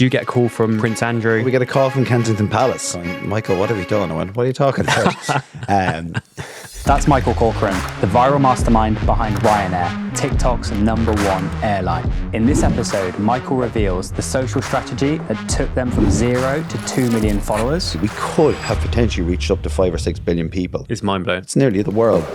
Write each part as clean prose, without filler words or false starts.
Do you get a call from Prince Andrew? We get a call from Kensington Palace going, Michael, what have you done? I went, what are you talking about? That's Michael Corcoran, the viral mastermind behind Ryanair, TikTok's #1 airline. In this episode, Michael reveals the social strategy that took them from 0 to 2 million followers. We could have potentially reached up to 5 or 6 billion people. It's mind-blowing. It's nearly the world.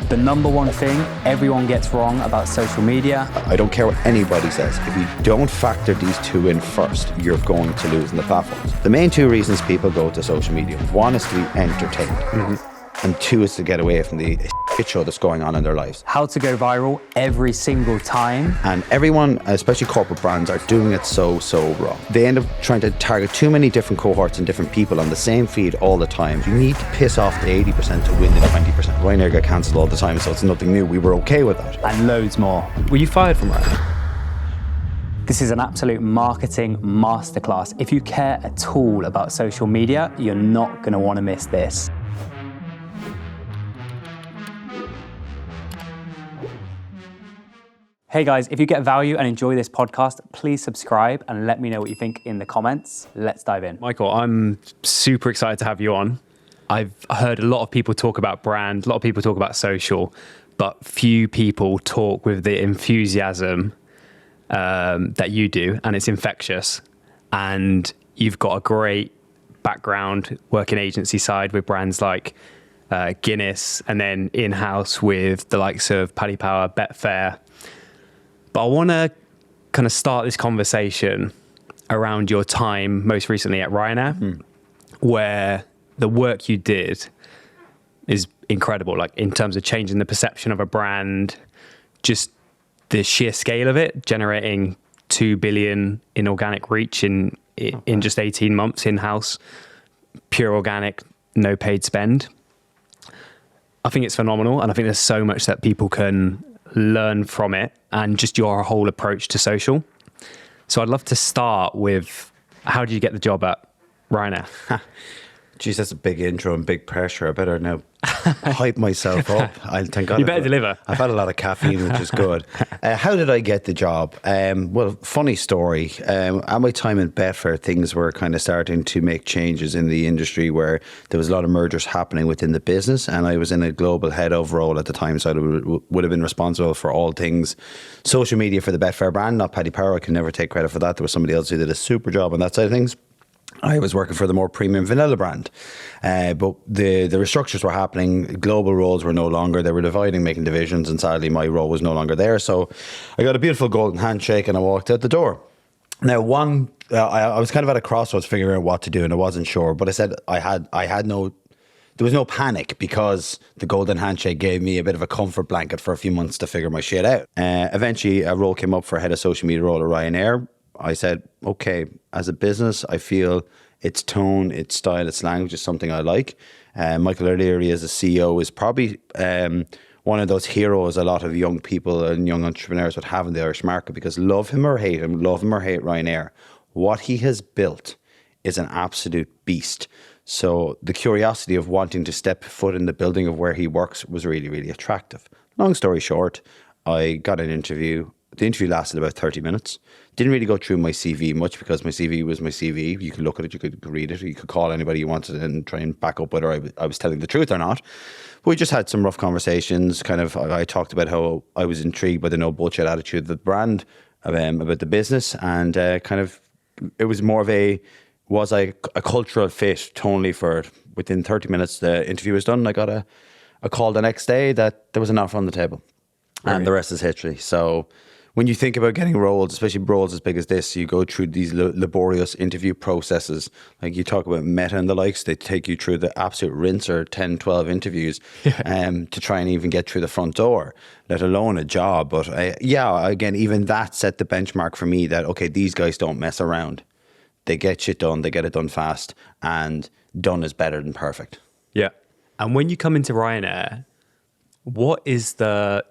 The #1 thing everyone gets wrong about social media. I don't care what anybody says. If you don't factor these two in first, you're going to lose in the platforms. The main two reasons people go to social media, one is to be entertained. And two is to get away from the shit show that's going on in their lives. How to go viral every single time. And everyone, especially corporate brands, are doing it so wrong. They end up trying to target too many different cohorts and different people on the same feed all the time. You need to piss off the 80% to win the 20%. Ryanair got cancelled all the time, so it's nothing new. We were okay with that. And loads more. Were you fired from Ryanair? This is an absolute marketing masterclass. If you care at all about social media, you're not going to want to miss this. Hey guys, if you get value and enjoy this podcast, please subscribe and let me know what you think in the comments. Let's dive in. Michael, I'm super excited to have you on. I've heard a lot of people talk about brand, a lot of people talk about social, but few people talk with the enthusiasm that you do, and it's infectious. And you've got a great background working agency side with brands like Guinness, and then in-house with the likes of Paddy Power, Betfair. But I want to kind of start this conversation around your time most recently at Ryanair, where the work you did is incredible, like in terms of changing the perception of a brand, just the sheer scale of it, generating 2 billion in organic reach in just 18 months in-house, pure organic, no paid spend. I think it's phenomenal, and I think there's so much that people can learn from it and just your whole approach to social. So I'd love to start with, how did you get the job at Ryanair? Geez, that's a big intro and big pressure. I better now hype myself up. Thank God. You better deliver. I've had a lot of caffeine, which is good. How did I get the job? Well, funny story. At my time in Betfair, things were kind of starting to make changes in the industry where there was a lot of mergers happening within the business, and I was in a global head of role at the time, so I would have been responsible for all things social media for the Betfair brand, not Paddy Power. I can never take credit for that. There was somebody else who did a super job on that side of things. I was working for the more premium vanilla brand, but the restructures were happening. Global roles were no longer. They were dividing, making divisions, and sadly my role was no longer there. So I got a beautiful golden handshake and I walked out the door. Now, I was kind of at a crossroads figuring out what to do, and I wasn't sure. But I said there was no panic, because the golden handshake gave me a bit of a comfort blanket for a few months to figure my shit out. Eventually, a role came up for head of social media role at Ryanair. I said, okay, as a business, I feel its tone, its style, its language is something I like. Michael O'Leary as a CEO is probably one of those heroes a lot of young people and young entrepreneurs would have in the Irish market, because love him or hate Ryanair, what he has built is an absolute beast. So the curiosity of wanting to step foot in the building of where he works was really, really attractive. Long story short, I got an interview. The interview lasted about 30 minutes. Didn't really go through my CV much, because my CV was my CV. You could look at it, you could read it, you could call anybody you wanted and try and back up whether I was telling the truth or not. But we just had some rough conversations. I talked about how I was intrigued by the no bullshit attitude of the brand, about the business, and it was more of was I a cultural fit tonally for it. Within 30 minutes, the interview was done. I got a call the next day that there was an offer on the table. Right. And the rest is history. So when you think about getting roles, especially roles as big as this, you go through these laborious interview processes. Like you talk about Meta and the likes, they take you through the absolute rinser, 10, 12 interviews to try and even get through the front door, let alone a job. But again, even that set the benchmark for me that, okay, these guys don't mess around. They get shit done, they get it done fast, and done is better than perfect. Yeah. And when you come into Ryanair, what is the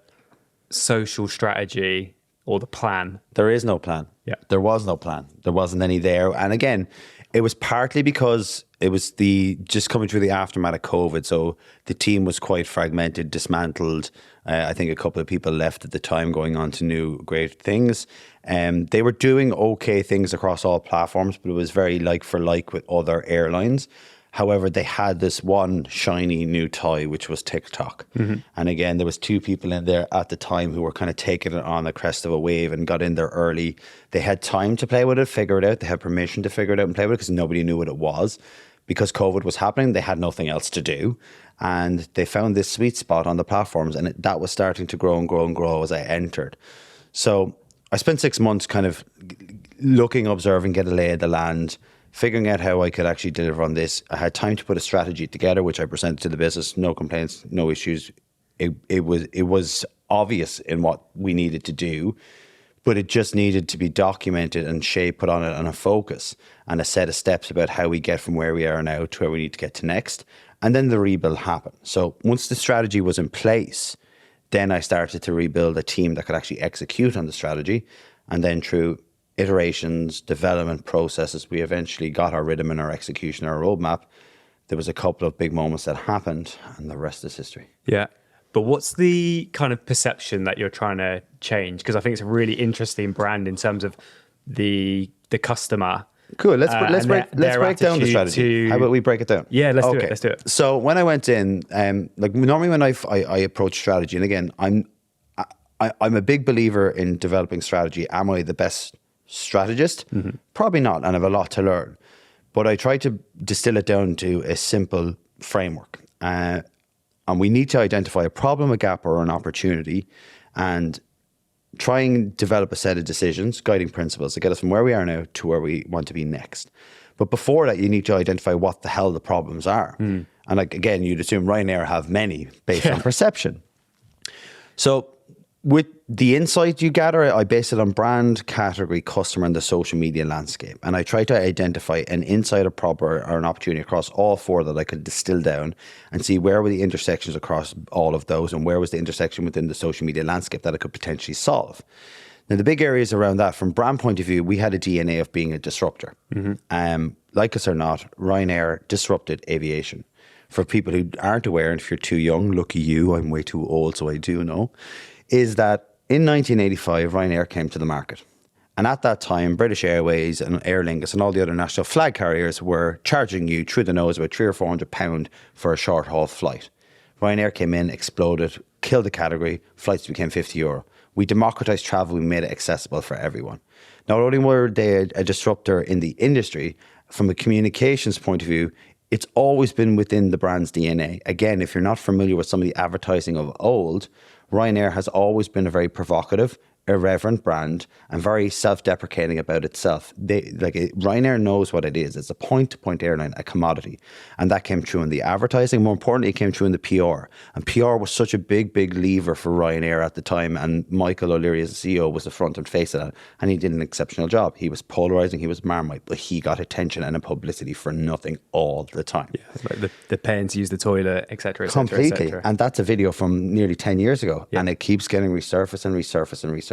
social strategy or the plan? There is no plan. Yeah. There was no plan. There wasn't any there. And again, it was partly because it was just coming through the aftermath of COVID. So the team was quite fragmented, dismantled. I think a couple of people left at the time going on to new great things. They were doing okay things across all platforms, but it was very like for like with other airlines. However, they had this one shiny new toy, which was TikTok. And again, there was two people in there at the time who were kind of taking it on the crest of a wave and got in there early. They had time to play with it, figure it out. They had permission to figure it out and play with it because nobody knew what it was. Because COVID was happening, they had nothing else to do. And they found this sweet spot on the platforms, and that was starting to grow and grow and grow as I entered. So I spent 6 months kind of looking, observing, get a lay of the land, figuring out how I could actually deliver on this. I had time to put a strategy together, which I presented to the business. No complaints, no issues. It was obvious in what we needed to do, but it just needed to be documented and put on it on a focus and a set of steps about how we get from where we are now to where we need to get to next. And then the rebuild happened. So once the strategy was in place, then I started to rebuild a team that could actually execute on the strategy. And then through iterations, development processes, we eventually got our rhythm and our execution, our roadmap. There was a couple of big moments that happened, and the rest is history. Yeah. But what's the kind of perception that you're trying to change? Because I think it's a really interesting brand in terms of the customer. Cool. Let's break down the strategy. How about we break it down? Yeah, let's do it. Let's do it. So when I went in, like normally when I approach strategy, and again, I'm a big believer in developing strategy. Am I the best strategist? Probably not, and I have a lot to learn. But I try to distill it down to a simple framework. And we need to identify a problem, a gap, or an opportunity, and try and develop a set of decisions, guiding principles to get us from where we are now to where we want to be next. But before that, you need to identify what the hell the problems are. And like, again, you'd assume Ryanair have many based on perception. So with the insight you gather, I base it on brand, category, customer, and the social media landscape. And I try to identify an insight, a problem, or an opportunity across all four that I could distill down and see where were the intersections across all of those and where was the intersection within the social media landscape that I could potentially solve. Now, the big areas around that, from brand point of view, we had a DNA of being a disruptor. Like us or not, Ryanair disrupted aviation. For people who aren't aware, and if you're too young, lucky you, I'm way too old, so I do know, is that in 1985, Ryanair came to the market. And at that time, British Airways and Aer Lingus and all the other national flag carriers were charging you through the nose about £300 or £400 for a short haul flight. Ryanair came in, exploded, killed the category, flights became €50. We democratized travel, we made it accessible for everyone. Not only were they a disruptor in the industry, from a communications point of view, it's always been within the brand's DNA. Again, if you're not familiar with some of the advertising of old, Ryanair has always been a very provocative, irreverent brand and very self-deprecating about itself. Ryanair knows what it is. It's a point-to-point airline, a commodity. And that came true in the advertising. More importantly, it came true in the PR. And PR was such a big, big lever for Ryanair at the time. And Michael O'Leary, as the CEO, was the front and face of that. And he did an exceptional job. He was polarizing, he was Marmite, but he got attention and a publicity for nothing all the time. Yeah, like the paying to use the toilet, etc. Completely. And that's a video from nearly 10 years ago. Yeah. And it keeps getting resurfaced and resurfaced and resurfaced.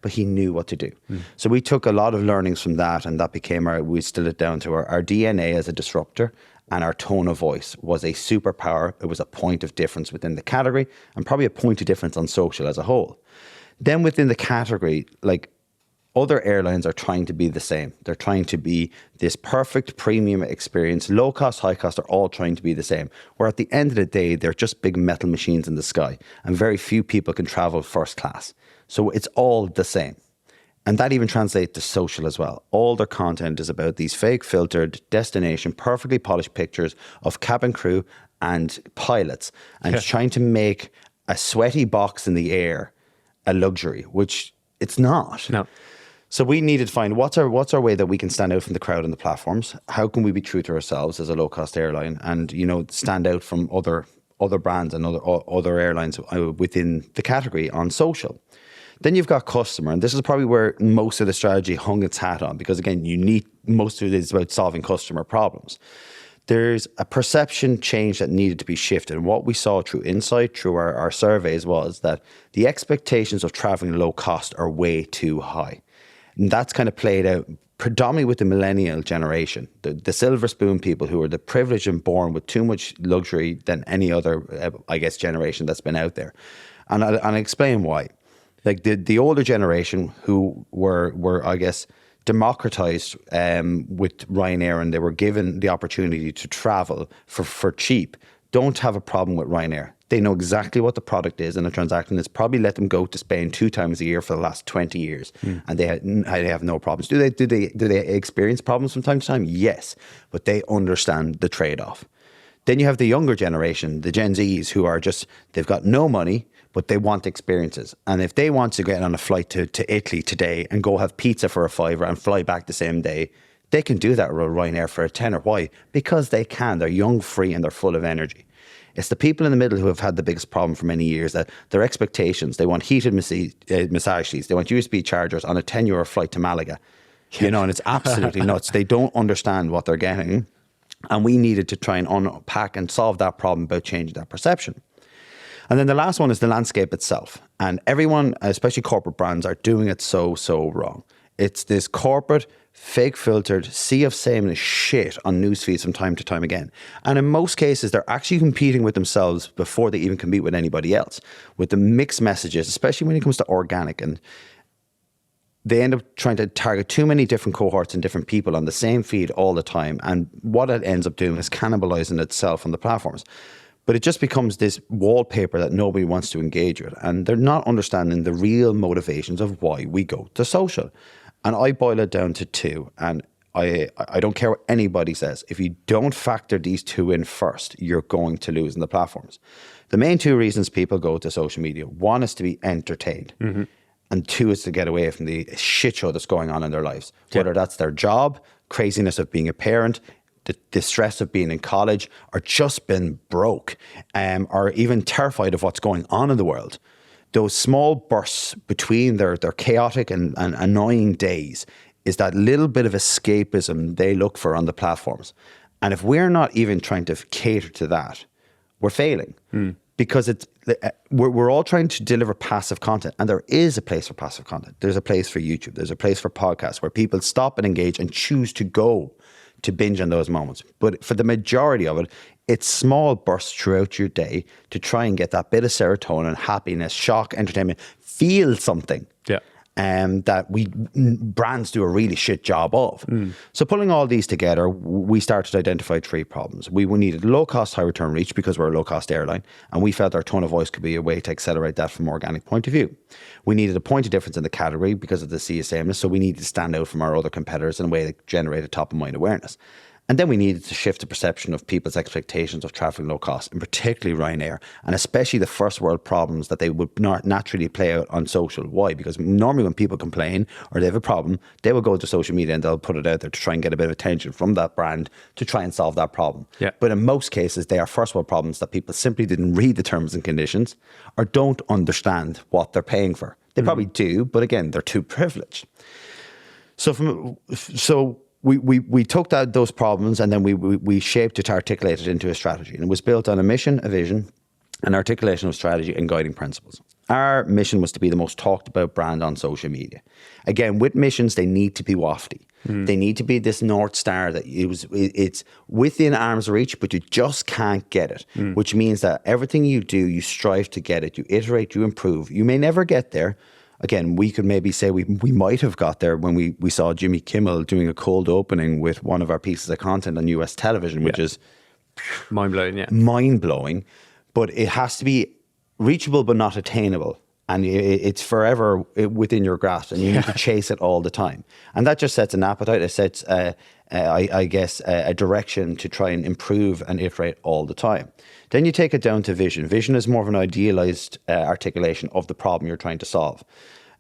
But he knew what to do. So we took a lot of learnings from that, and that became we distilled it down to our DNA as a disruptor, and our tone of voice was a superpower. It was a point of difference within the category and probably a point of difference on social as a whole. Then within the category, like other airlines are trying to be the same. They're trying to be this perfect premium experience. Low cost, high cost are all trying to be the same. Where at the end of the day, they're just big metal machines in the sky, and very few people can travel first class. So it's all the same. And that even translates to social as well. All their content is about these fake filtered destination, perfectly polished pictures of cabin crew and pilots, and trying to make a sweaty box in the air a luxury, which it's not. No. So we needed to find what's our way that we can stand out from the crowd on the platforms. How can we be true to ourselves as a low cost airline, and stand out from other brands and other airlines within the category on social. Then you've got customer, and this is probably where most of the strategy hung its hat on, because again, most of it is about solving customer problems. there's a perception change that needed to be shifted. And what we saw through Insight, through our surveys, was that the expectations of traveling low cost are way too high. And that's kind of played out predominantly with the millennial generation, the silver spoon people who are the privileged and born with too much luxury than any other, I guess, generation that's been out there. And I'll explain why. Like the older generation who were I guess, democratized with Ryanair, and they were given the opportunity to travel for cheap, don't have a problem with Ryanair. They know exactly what the product is, and the transaction has probably let them go to Spain 2 times a year for the last 20 years, and they have no problems. Do they experience problems from time to time? Yes, but they understand the trade-off. Then you have the younger generation, the Gen Zs, who are just, they've got no money, but they want experiences. And if they want to get on a flight to Italy today and go have pizza for a £5 and fly back the same day, they can do that with Ryanair for a tenner. Why? Because they can. They're young, free, and they're full of energy. It's the people in the middle who have had the biggest problem for many years, that their expectations, they want heated massage seats, they want USB chargers on a €10 flight to Malaga. You know, and it's absolutely nuts. They don't understand what they're getting. And we needed to try and unpack and solve that problem about changing that perception. And then the last one is the landscape itself. And everyone, especially corporate brands, are doing it so wrong. It's this corporate, fake filtered sea of sameness shit on news feeds from time to time again. And in most cases, they're actually competing with themselves before they even compete with anybody else, with the mixed messages, especially when it comes to organic. And they end up trying to target too many different cohorts and different people on the same feed all the time. And what it ends up doing is cannibalizing itself on the platforms. But it just becomes this wallpaper that nobody wants to engage with. And they're not understanding the real motivations of why we go to social. And I boil it down to 2. And I don't care what anybody says. If you don't factor these 2 in first, you're going to lose in the platforms. The main 2 reasons people go to social media: 1 is to be entertained. Mm-hmm. And 2 is to get away from the shit show that's going on in their lives. Whether that's their job, craziness of being a parent, the stress of being in college, or just been broke, or even terrified of what's going on in the world. Those small bursts between their chaotic and annoying days is that little bit of escapism they look for on the platforms. And if we're not even trying to cater to that, we're failing. Because we're all trying to deliver passive content, and there is a place for passive content. There's a place for YouTube. There's a place for podcasts where people stop and engage and choose to go to binge on those moments. But for the majority of it, it's small bursts throughout your day to try and get that bit of serotonin, happiness, shock, entertainment, feel something. Yeah. That brands do a really shit job of. So pulling all these together, we started to identify 3 problems. We needed low cost, high return reach because we're a low cost airline, and we felt our tone of voice could be a way to accelerate that from an organic point of view. We needed a point of difference in the category because of the sea of sameness, so we needed to stand out from our other competitors in a way that generated top of mind awareness. And then we needed to shift the perception of people's expectations of traveling low cost, and particularly Ryanair, and especially the first world problems that they would not naturally play out on social. Why? Because normally when people complain or they have a problem, they will go to social media and they'll put it out there to try and get a bit of attention from that brand to try and solve that problem. Yeah. But in most cases, they are first world problems that people simply didn't read the terms and conditions or don't understand what they're paying for. They probably do, but again, they're too privileged. We took those problems, and then we shaped it, articulated it into a strategy. And it was built on a mission, a vision, an articulation of strategy, and guiding principles. Our mission was to be the most talked about brand on social media. Again, with missions, they need to be wafty. They need to be this North Star that it's within arm's reach, but you just can't get it, which means that everything you do, you strive to get it. You iterate, you improve. You may never get there. Again, we could maybe say we might have got there when we saw Jimmy Kimmel doing a cold opening with one of our pieces of content on US television, which is mind-blowing, mind-blowing. But it has to be reachable but not attainable. And it's forever within your grasp, and you need to chase it all the time. And that just sets an appetite. It sets, I guess, a direction to try and improve and iterate all the time. Then you take it down to vision. Vision is more of an idealized articulation of the problem you're trying to solve.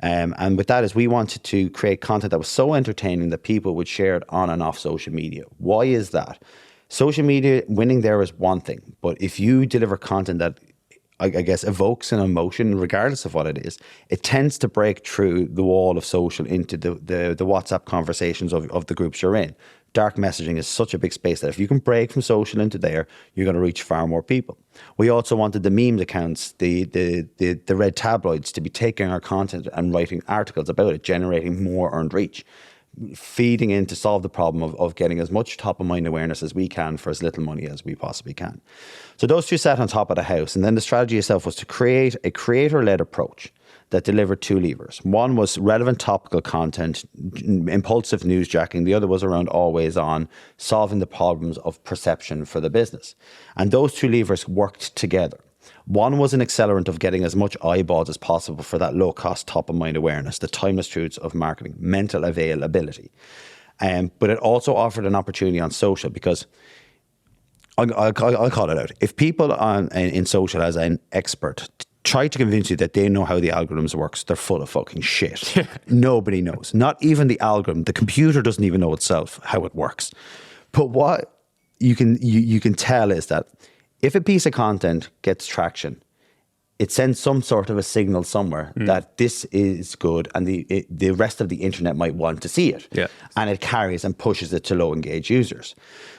And with that is we wanted to create content that was so entertaining that people would share it on and off social media. Why is that? Social media, winning there is one thing. But if you deliver content that I guess, evokes an emotion, regardless of what it is, it tends to break through the wall of social into the WhatsApp conversations of the groups you're in. Dark messaging is such a big space that if you can break from social into there, you're going to reach far more people. We also wanted the memes accounts, the red tabloids, to be taking our content and writing articles about it, generating more earned reach, feeding in to solve the problem of getting as much top of mind awareness as we can for as little money as we possibly can. So those two sat on top of the house. And then the strategy itself was to create a creator-led approach that delivered two levers. One was relevant topical content, impulsive newsjacking. The other was around always on, solving the problems of perception for the business. And those two levers worked together. One was an accelerant of getting as much eyeballs as possible for that low-cost top-of-mind awareness, the timeless truths of marketing, mental availability. But it also offered an opportunity on social, because I'll call it out. If people in social as an expert try to convince you that they know how the algorithms works, they're full of fucking shit. Nobody knows. Not even the algorithm. The computer doesn't even know itself how it works. But what you can tell is that if a piece of content gets traction, it sends some sort of a signal somewhere that this is good, and the rest of the internet might want to see it. Yeah. And it carries and pushes it to low engaged users.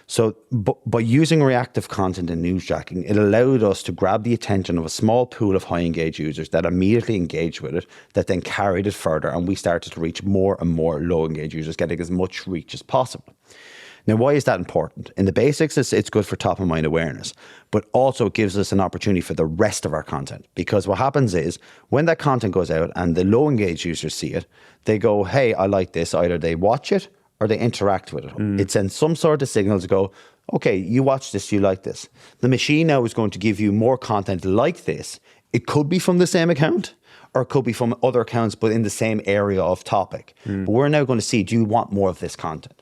So by using reactive content and newsjacking, it allowed us to grab the attention of a small pool of high engaged users that immediately engaged with it, that then carried it further, and we started to reach more and more low engaged users, getting as much reach as possible. Now, why is that important? In the basics, it's good for top of mind awareness, but also it gives us an opportunity for the rest of our content. Because what happens is when that content goes out and the low engaged users see it, they go, hey, I like this. Either they watch it or they interact with it. It sends some sort of signal to go, okay, you watch this, you like this. The machine now is going to give you more content like this. It could be from the same account, or it could be from other accounts, but in the same area of topic. But we're now going to see, do you want more of this content?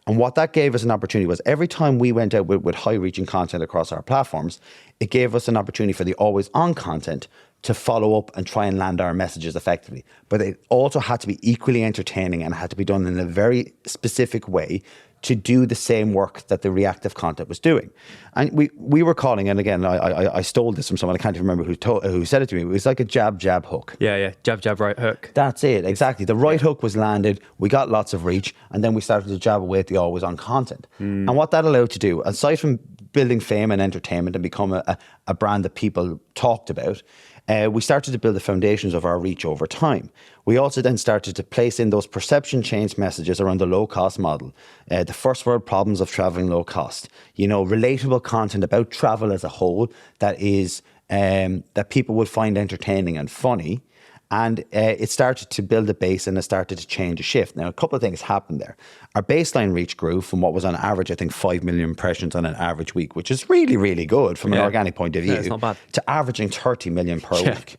And what that gave us an opportunity was every time we went out with high-reaching content across our platforms, it gave us an opportunity for the always-on content to follow up and try and land our messages effectively. But it also had to be equally entertaining and had to be done in a very specific way to do the same work that the reactive content was doing. And we were calling, and again, I stole this from someone, I can't even remember who said it to me. It was like a jab, hook. Yeah. Jab, right hook. That's it, exactly. The right hook was landed, we got lots of reach, and then we started to jab away at the always on content. And what that allowed to do, aside from building fame and entertainment and become a brand that people talked about, we started to build the foundations of our reach over time. We also then started to place in those perception change messages around the low cost model, the first world problems of traveling low cost, relatable content about travel as a whole that is that people would find entertaining and funny. And it started to build a base, and it started to change a shift. Now, a couple of things happened there. Our baseline reach grew from what was on average, I think, 5 million impressions on an average week, which is really, really good from an organic point of view, it's not bad, to averaging 30 million per week.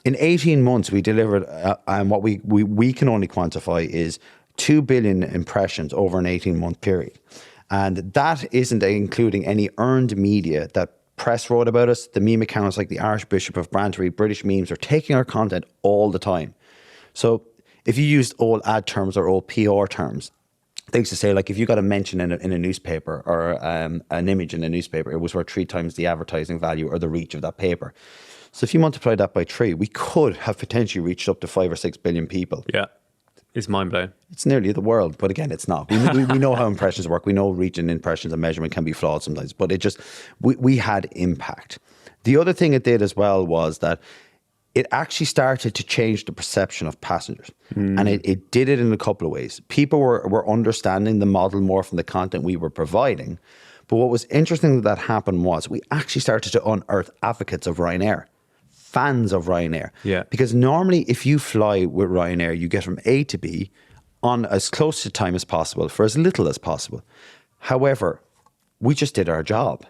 In 18 months, we delivered, and what we can only quantify is 2 billion impressions over an 18-month period. And that isn't including any earned media that press wrote about us. The meme accounts like the Archbishop of Branbury, British memes, are taking our content all the time. So if you used old ad terms or old PR terms, they used to say, like, if you got a mention in a newspaper or an image in a newspaper, it was worth 3 times the advertising value or the reach of that paper. So if you multiply that by 3, we could have potentially reached up to 5 or 6 billion people. Yeah. It's mind-blowing. It's nearly the world, but again, it's not. We know how impressions work. We know reach and impressions and measurement can be flawed sometimes, but it just, we had impact. The other thing it did as well was that it actually started to change the perception of passengers. And it did it in a couple of ways. People were understanding the model more from the content we were providing. But what was interesting that happened was we actually started to unearth advocates of Ryanair. Fans of Ryanair. Yeah. Because normally if you fly with Ryanair, you get from A to B on as close to time as possible for as little as possible. However, we just did our job.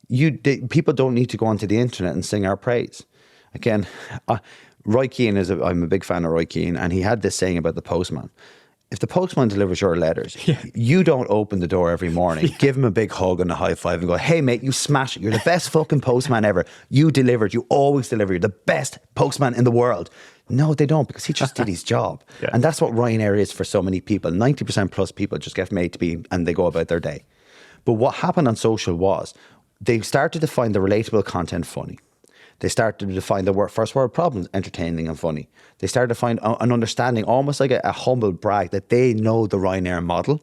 People don't need to go onto the internet and sing our praise. Again, Roy Keane I'm a big fan of Roy Keane, and he had this saying about the postman. If the postman delivers your letters, you don't open the door every morning, give him a big hug and a high five and go, hey mate, you smash it. You're the best fucking postman ever. You delivered. You always deliver. You're the best postman in the world. No, they don't, because he just did his job. And that's what Ryanair is for so many people. 90% plus people just get from A to B and they go about their day. But what happened on social was they started to find the relatable content funny. They started to define the first world problems entertaining and funny. They started to find an understanding, almost like a humble brag, that they know the Ryanair model,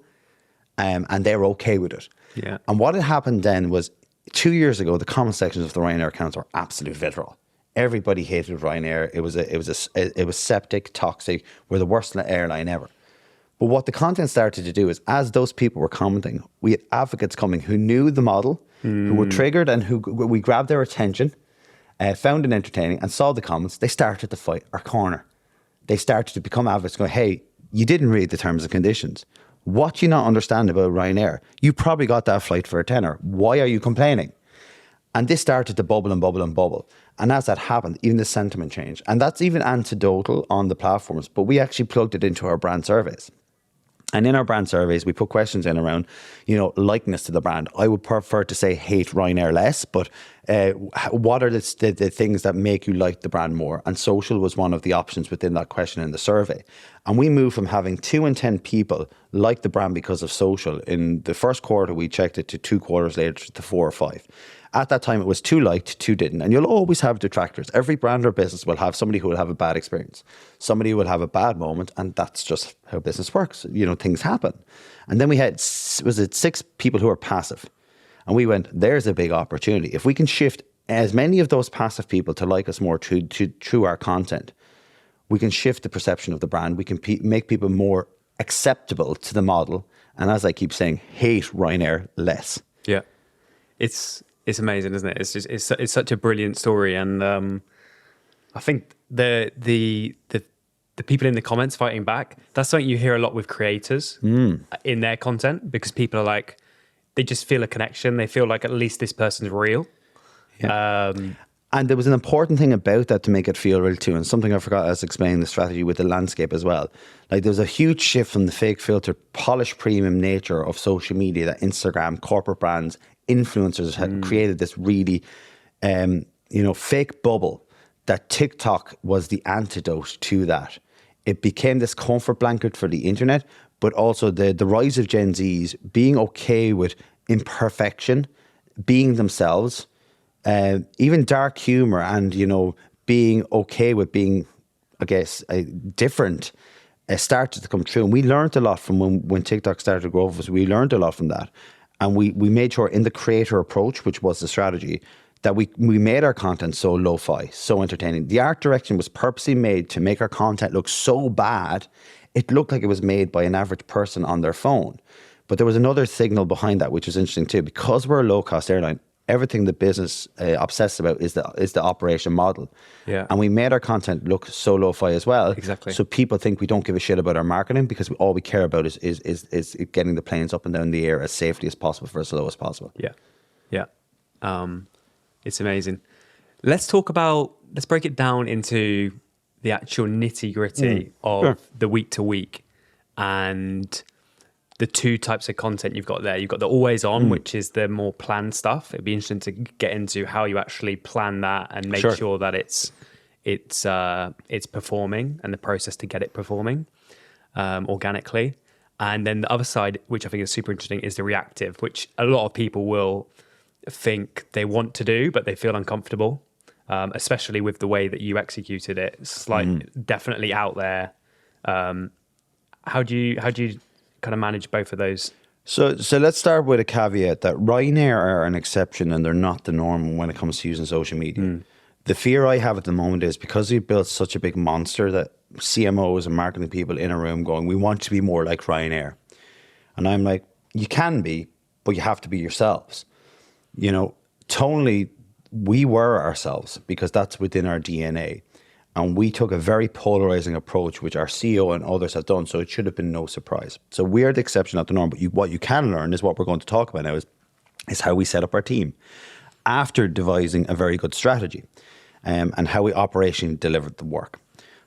and they're okay with it. Yeah. And what had happened then was 2 years ago, the comment sections of the Ryanair accounts were absolute vitriol. Everybody hated Ryanair. It was septic, toxic. We're the worst airline ever. But what the content started to do is, as those people were commenting, we had advocates coming who knew the model, who were triggered, and who we grabbed their attention, found it entertaining, and saw the comments. They started to fight our corner. They started to become advocates, going, hey, you didn't read the terms and conditions. What do you not understand about Ryanair? You probably got that flight for a tenner. Why are you complaining? And this started to bubble and bubble and bubble. And as that happened, even the sentiment changed. And that's even anecdotal on the platforms, but we actually plugged it into our brand surveys. And in our brand surveys, we put questions in around, likeness to the brand. I would prefer to say hate Ryanair less, but what are the things that make you like the brand more? And social was one of the options within that question in the survey. And we moved from having 2 in 10 people like the brand because of social. In the first quarter, we checked it to 2 quarters later to 4 or 5. At that time, it was 2 liked, 2 didn't. And you'll always have detractors. Every brand or business will have somebody who will have a bad experience. Somebody who will have a bad moment. And that's just how business works. Things happen. And then we had, 6 people who are passive. And we went, there's a big opportunity. If we can shift as many of those passive people to like us more through our content, we can shift the perception of the brand. We can make people more acceptable to the model. And as I keep saying, hate Ryanair less. Yeah. It's amazing, isn't it? It's such a brilliant story, and I think the people in the comments fighting back, that's something you hear a lot with creators in their content, because people are like, they just feel a connection. They feel like at least this person's real. Yeah. And there was an important thing about that to make it feel real too, and something I forgot as explaining the strategy with the landscape as well. Like, there was a huge shift from the fake filter, polished premium nature of social media that Instagram, corporate brands, influencers had created this really, fake bubble, that TikTok was the antidote to that. It became this comfort blanket for the internet, but also the rise of Gen Zs being okay with imperfection, being themselves, even dark humor, and, being okay with being, I guess, different, started to come true. And we learned a lot from when TikTok started to grow for us. We learned a lot from that. And we made sure in the creator approach, which was the strategy, that we made our content so lo-fi, so entertaining. The art direction was purposely made to make our content look so bad, it looked like it was made by an average person on their phone. But there was another signal behind that, which was interesting too. Because we're a low-cost airline, everything the business obsesses about is the operation model. Yeah. And we made our content look so lo-fi as well. Exactly. So people think we don't give a shit about our marketing, because all we care about is getting the planes up and down the air as safely as possible for as low as possible. Yeah. Yeah. It's amazing. Let's break it down into the actual nitty gritty of the week to week, and the 2 types of content you've got there. You've got the always on, which is the more planned stuff. It'd be interesting to get into how you actually plan that and make sure that it's performing, and the process to get it performing organically. And then the other side, which I think is super interesting, is the reactive, which a lot of people will think they want to do, but they feel uncomfortable, especially with the way that you executed it. It's like definitely out there. How do you kind of manage both of those? So let's start with a caveat that Ryanair are an exception and they're not the norm when it comes to using social media. The fear I have at the moment is, because we've built such a big monster, that CMOs and marketing people in a room going, we want to be more like Ryanair. And I'm like, you can be, but you have to be yourselves. Tonally, we were ourselves because that's within our DNA. And we took a very polarizing approach, which our CEO and others have done. So it should have been no surprise. So we're the exception, not the norm. But what you can learn is what we're going to talk about now is how we set up our team after devising a very good strategy, and how we operationally delivered the work.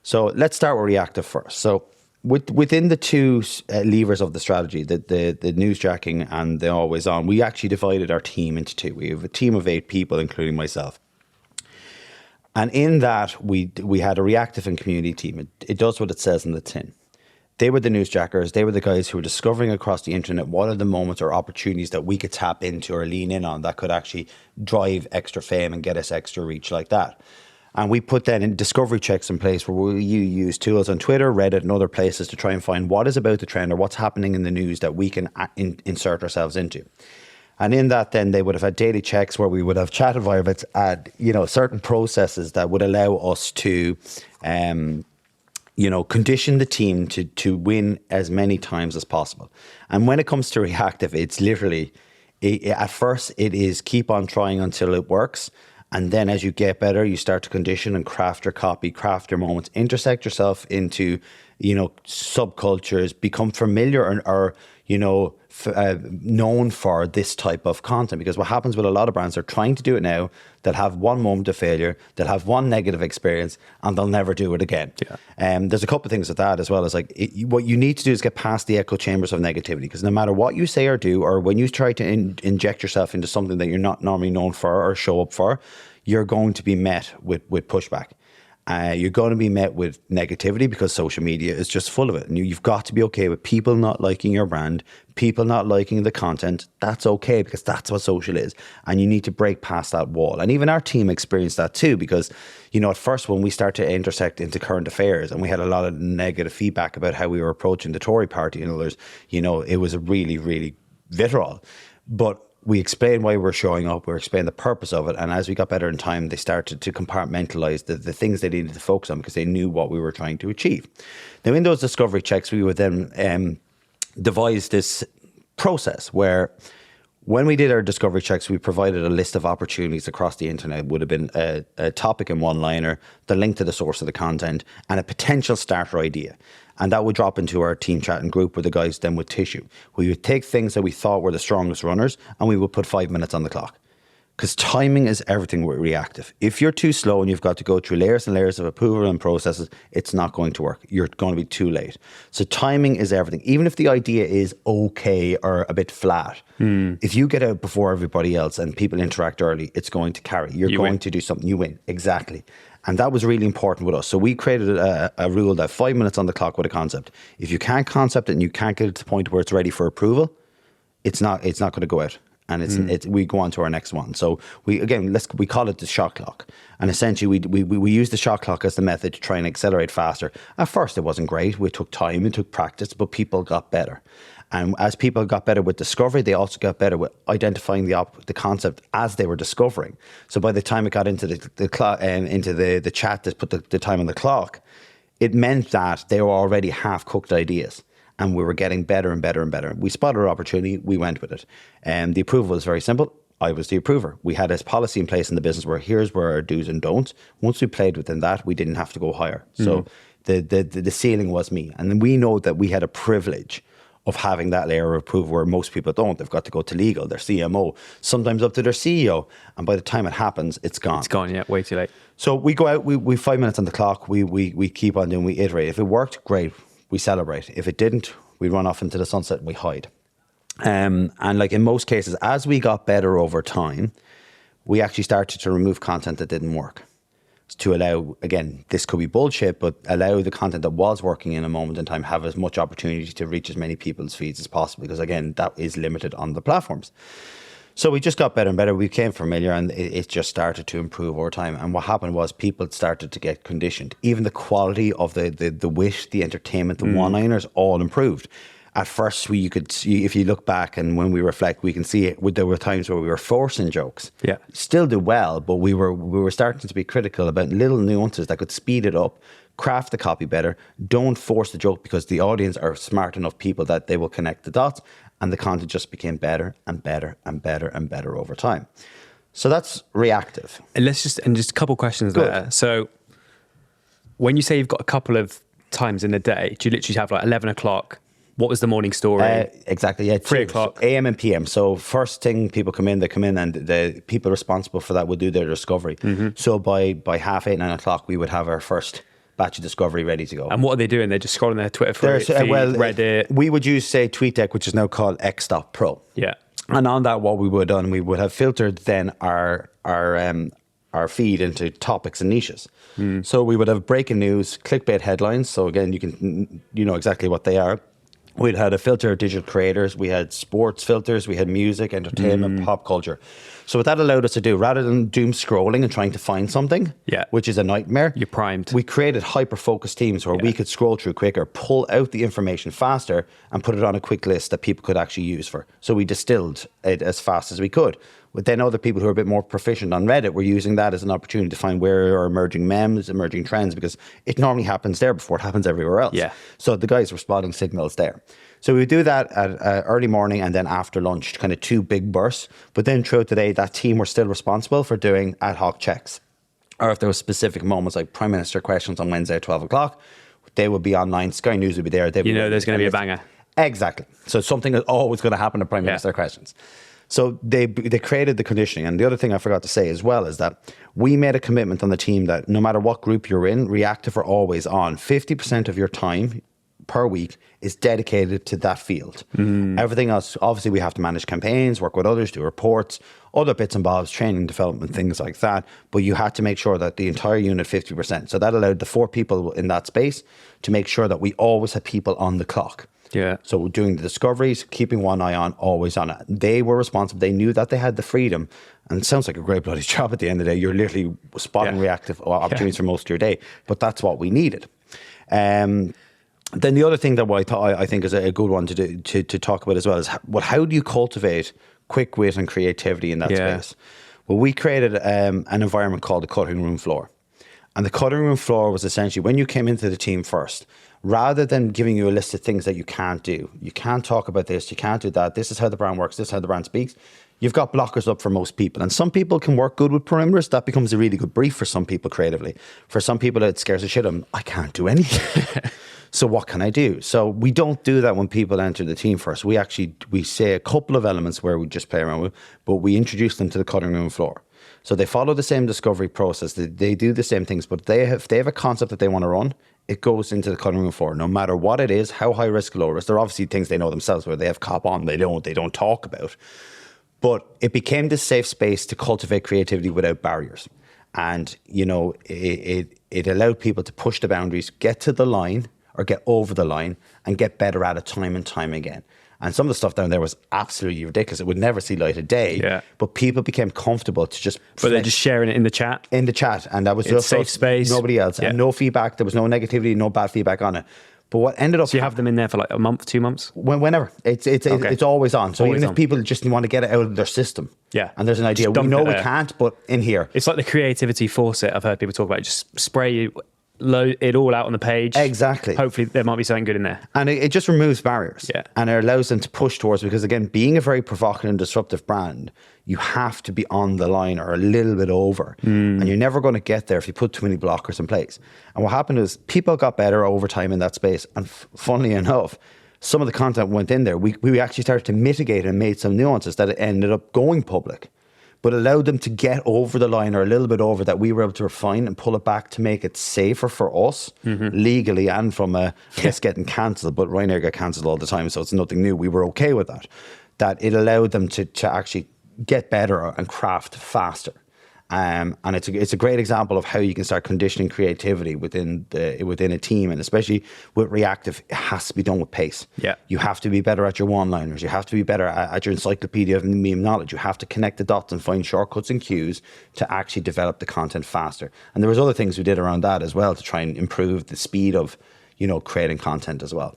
So let's start with Reactive first. So within the 2 levers of the strategy, the newsjacking and the always on, we actually divided our team into 2. We have a team of 8 people, including myself. And in that, we had a reactive and community team. It does what it says in the tin. They were the newsjackers. They were the guys who were discovering across the internet what are the moments or opportunities that we could tap into or lean in on that could actually drive extra fame and get us extra reach like that. And we put then in discovery checks in place where you use tools on Twitter, Reddit, and other places to try and find what is about the trend or what's happening in the news that we can insert ourselves into. And in that, then they would have had daily checks where we would have chat environments and, certain processes that would allow us to, condition the team to win as many times as possible. And when it comes to reactive, it's literally, at first, it is keep on trying until it works. And then as you get better, you start to condition and craft your copy, craft your moments, intersect yourself into, subcultures, become familiar or known for this type of content. Because what happens with a lot of brands, they're trying to do it now, they'll have one moment of failure, they'll have one negative experience, and they'll never do it again. Yeah. There's a couple of things with that as well. As what you need to do is get past the echo chambers of negativity. Because no matter what you say or do, or when you try to inject yourself into something that you're not normally known for or show up for, you're going to be met with pushback. You're going to be met with negativity because social media is just full of it. And you've got to be okay with people not liking your brand, people not liking the content. That's okay because that's what social is. And you need to break past that wall. And even our team experienced that too because, at first when we started to intersect into current affairs and we had a lot of negative feedback about how we were approaching the Tory party and others, it was a really, really vitriol. But we explained why we're showing up, we explained the purpose of it, and as we got better in time, they started to compartmentalize the things they needed to focus on because they knew what we were trying to achieve. Now, in those discovery checks, we would then devise this process where when we did our discovery checks, we provided a list of opportunities across the internet. It would have been a topic in one-liner, the link to the source of the content, and a potential starter idea. And that would drop into our team chat and group where the guys then would tissue. We would take things that we thought were the strongest runners and we would put 5 minutes on the clock. Because timing is everything with reactive. If you're too slow and you've got to go through layers and layers of approval and processes, it's not going to work. You're going to be too late. So timing is everything. Even if the idea is okay or a bit flat, if you get out before everybody else and people interact early, it's going to carry. You're going to do something. You win. Exactly. And that was really important with us. So we created a rule that 5 minutes on the clock with a concept. If you can't concept it and you can't get it to the point where it's ready for approval, it's not going to go out. And we go on to our next one. So we call it the shot clock. And essentially we use the shot clock as the method to try and accelerate faster. At first it wasn't great. It took time, it took practice, but people got better. And as people got better with discovery, they also got better with identifying the concept as they were discovering. So by the time it got into the chat that put the time on the clock, it meant that they were already half-cooked ideas. And we were getting better and better and better. We spotted our opportunity, we went with it. And the approval was very simple. I was the approver. We had this policy in place in the business where here's where our do's and don'ts. Once we played within that, we didn't have to go higher. So the ceiling was me. And then we know that we had a privilege of having that layer of approval where most people don't. They've got to go to legal, their CMO, sometimes up to their CEO. And by the time it happens, it's gone. It's gone, yeah, way too late. So we go out, we 5 minutes on the clock, we keep on doing, we iterate. If it worked, great, we celebrate. If it didn't, we run off into the sunset and we hide. And like in most cases, as we got better over time, we actually started to remove content that didn't work. To allow, again, this could be bullshit, but allow the content that was working in a moment in time have as much opportunity to reach as many people's feeds as possible, because again, that is limited on the platforms. So we just got better and better. We became familiar and it just started to improve over time. And what happened was people started to get conditioned. Even the quality of the wit, the entertainment, the one-liners all improved. At first, you could see, if you look back and when we reflect, we can see it. There were times where we were forcing jokes. Yeah, still do well, but we were starting to be critical about little nuances that could speed it up, craft the copy better. Don't force the joke because the audience are smart enough people that they will connect the dots, and the content just became better and better and better and better over time. So that's reactive. And just a couple of questions there. So when you say you've got a couple of times in the day, do you literally have like 11 o'clock? What was the morning story? Exactly, yeah. 3 o'clock. AM and PM. So first thing people come in, and the people responsible for that will do their discovery. So by 8:30, 9 o'clock, we would have our first batch of discovery ready to go. And what are they doing? They're just scrolling their Twitter feed, Reddit. We would use, say, TweetDeck, which is now called X.Pro. Yeah. And on that, what we would have done, we would have filtered then our our feed into topics and niches. So we would have breaking news, clickbait headlines. So again, you know exactly what they are. We'd had a filter of digital creators. We had sports filters. We had music, entertainment, pop culture. So what that allowed us to do, rather than doom scrolling and trying to find something, which is a nightmare, you're primed. We created hyper-focused teams where we could scroll through quicker, pull out the information faster, and put it on a quick list that people could actually use for. So we distilled it as fast as we could. But then other people who are a bit more proficient on Reddit were using that as an opportunity to find where are emerging memes, emerging trends, because it normally happens there before it happens everywhere else. Yeah. So the guys were spotting signals there. So we would do that at early morning and then after lunch, kind of 2 big bursts. But then throughout the day, that team were still responsible for doing ad hoc checks. Or if there were specific moments like Prime Minister questions on Wednesday at 12 o'clock, they would be online. Sky News would be there. You know there's going to be a banger. Exactly. So something is always going to happen to Prime Minister questions. So they created the conditioning. And the other thing I forgot to say as well is that we made a commitment on the team that no matter what group you're in, Reactive are always on. 50% of your time per week is dedicated to that field. Everything else, obviously we have to manage campaigns, work with others, do reports, other bits and bobs, training, development, things like that. But you had to make sure that the entire unit, 50%. So that allowed the 4 people in that space to make sure that we always had people on the clock. Yeah. So doing the discoveries, keeping one eye on, always on it. They were responsible. They knew that they had the freedom. And it sounds like a great bloody job at the end of the day. You're literally spotting reactive opportunities for most of your day. But that's what we needed. Then the other thing that I think is a good one to do, to talk about as well is how do you cultivate quick wit and creativity in that space? Well, we created an environment called the cutting room floor. And the cutting room floor was essentially when you came into the team first, rather than giving you a list of things that you can't do, you can't talk about this, you can't do that, this is how the brand works, this is how the brand speaks, you've got blockers up for most people. And some people can work good with perimeters. That becomes a really good brief for some people creatively. For some people, it scares the shit out of them. I can't do anything. So what can I do? So we don't do that when people enter the team first. We say a couple of elements where we just play around with, but we introduce them to the cutting room floor. So they follow the same discovery process. They do the same things, but if they have a concept that they want to run, it goes into the cutting room floor, no matter what it is, how high risk, low risk. There are obviously things they know themselves where they have cop on, they don't talk about. But it became this safe space to cultivate creativity without barriers. And, you know, it allowed people to push the boundaries, get to the line or get over the line and get better at it time and time again. And some of the stuff down there was absolutely ridiculous. It would never see light of day. Yeah. But people became comfortable to just... But they're just sharing it in the chat? In the chat. And that was just safe space. Nobody else. Yeah. And no feedback. There was no negativity, no bad feedback on it. But what ended up... So you have them in there for like a month, 2 months? Whenever. It's always on. So always even if people just want to get it out of their system. Yeah. And there's an idea. We know we can't, but in here. It's like the creativity faucet I've heard people talk about. Just spray load it all out on the page. Exactly. Hopefully there might be something good in there. And it just removes barriers. Yeah. And it allows them to push towards, because again, being a very provocative and disruptive brand, you have to be on the line or a little bit over. And you're never going to get there if you put too many blockers in place. And what happened is people got better over time in that space. And funnily enough, some of the content went in there. We actually started to mitigate and made some nuances that it ended up going public, but allowed them to get over the line or a little bit over that we were able to refine and pull it back to make it safer for us legally and from I guess getting cancelled. But Ryanair got cancelled all the time, so it's nothing new. We were okay with that. That it allowed them to actually get better and craft faster. And it's a great example of how you can start conditioning creativity within a team, and especially with Reactive, it has to be done with pace. Yeah, you have to be better at your one-liners. You have to be better at your encyclopedia of meme knowledge. You have to connect the dots and find shortcuts and cues to actually develop the content faster. And there was other things we did around that as well to try and improve the speed of, you know, creating content as well.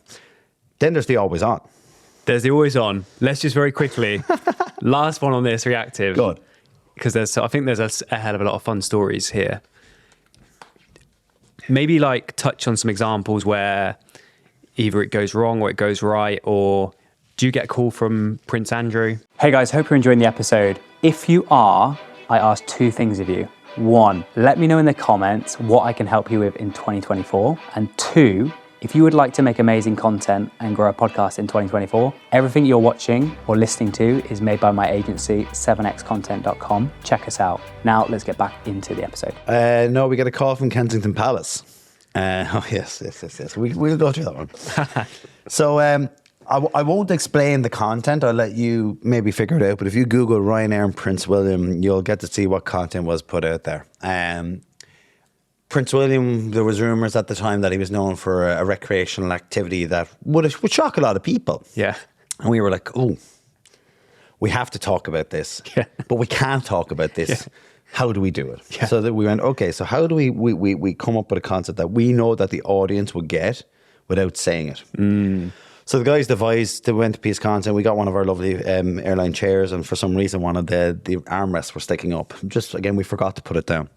Then there's the always on. There's the always on. Let's just very quickly, last one on this Reactive. Good. Because I think there's a hell of a lot of fun stories here. Maybe like touch on some examples where either it goes wrong or it goes right, or do you get a call from Prince Andrew? Hey guys, hope you're enjoying the episode. If you are, I ask 2 things of you. 1, let me know in the comments what I can help you with in 2024. And 2, if you would like to make amazing content and grow a podcast in 2024, everything you're watching or listening to is made by my agency, 7xcontent.com. Check us out. Now, let's get back into the episode. No, we got a call from Kensington Palace. Yes. We'll go through that one. So I won't explain the content. I'll let you maybe figure it out. But if you Google Ryanair and Prince William, you'll get to see what content was put out there. Prince William, there was rumours at the time that he was known for a recreational activity that would shock a lot of people. Yeah. And we were like, oh, we have to talk about this, but we can't talk about this. Yeah. How do we do it? Yeah. So that we went, okay, so how do we come up with a concept that we know that the audience would get without saying it? So the guys devised, they went to piece of content. We got one of our lovely airline chairs, and for some reason, one of the armrests were sticking up. Just, again, we forgot to put it down.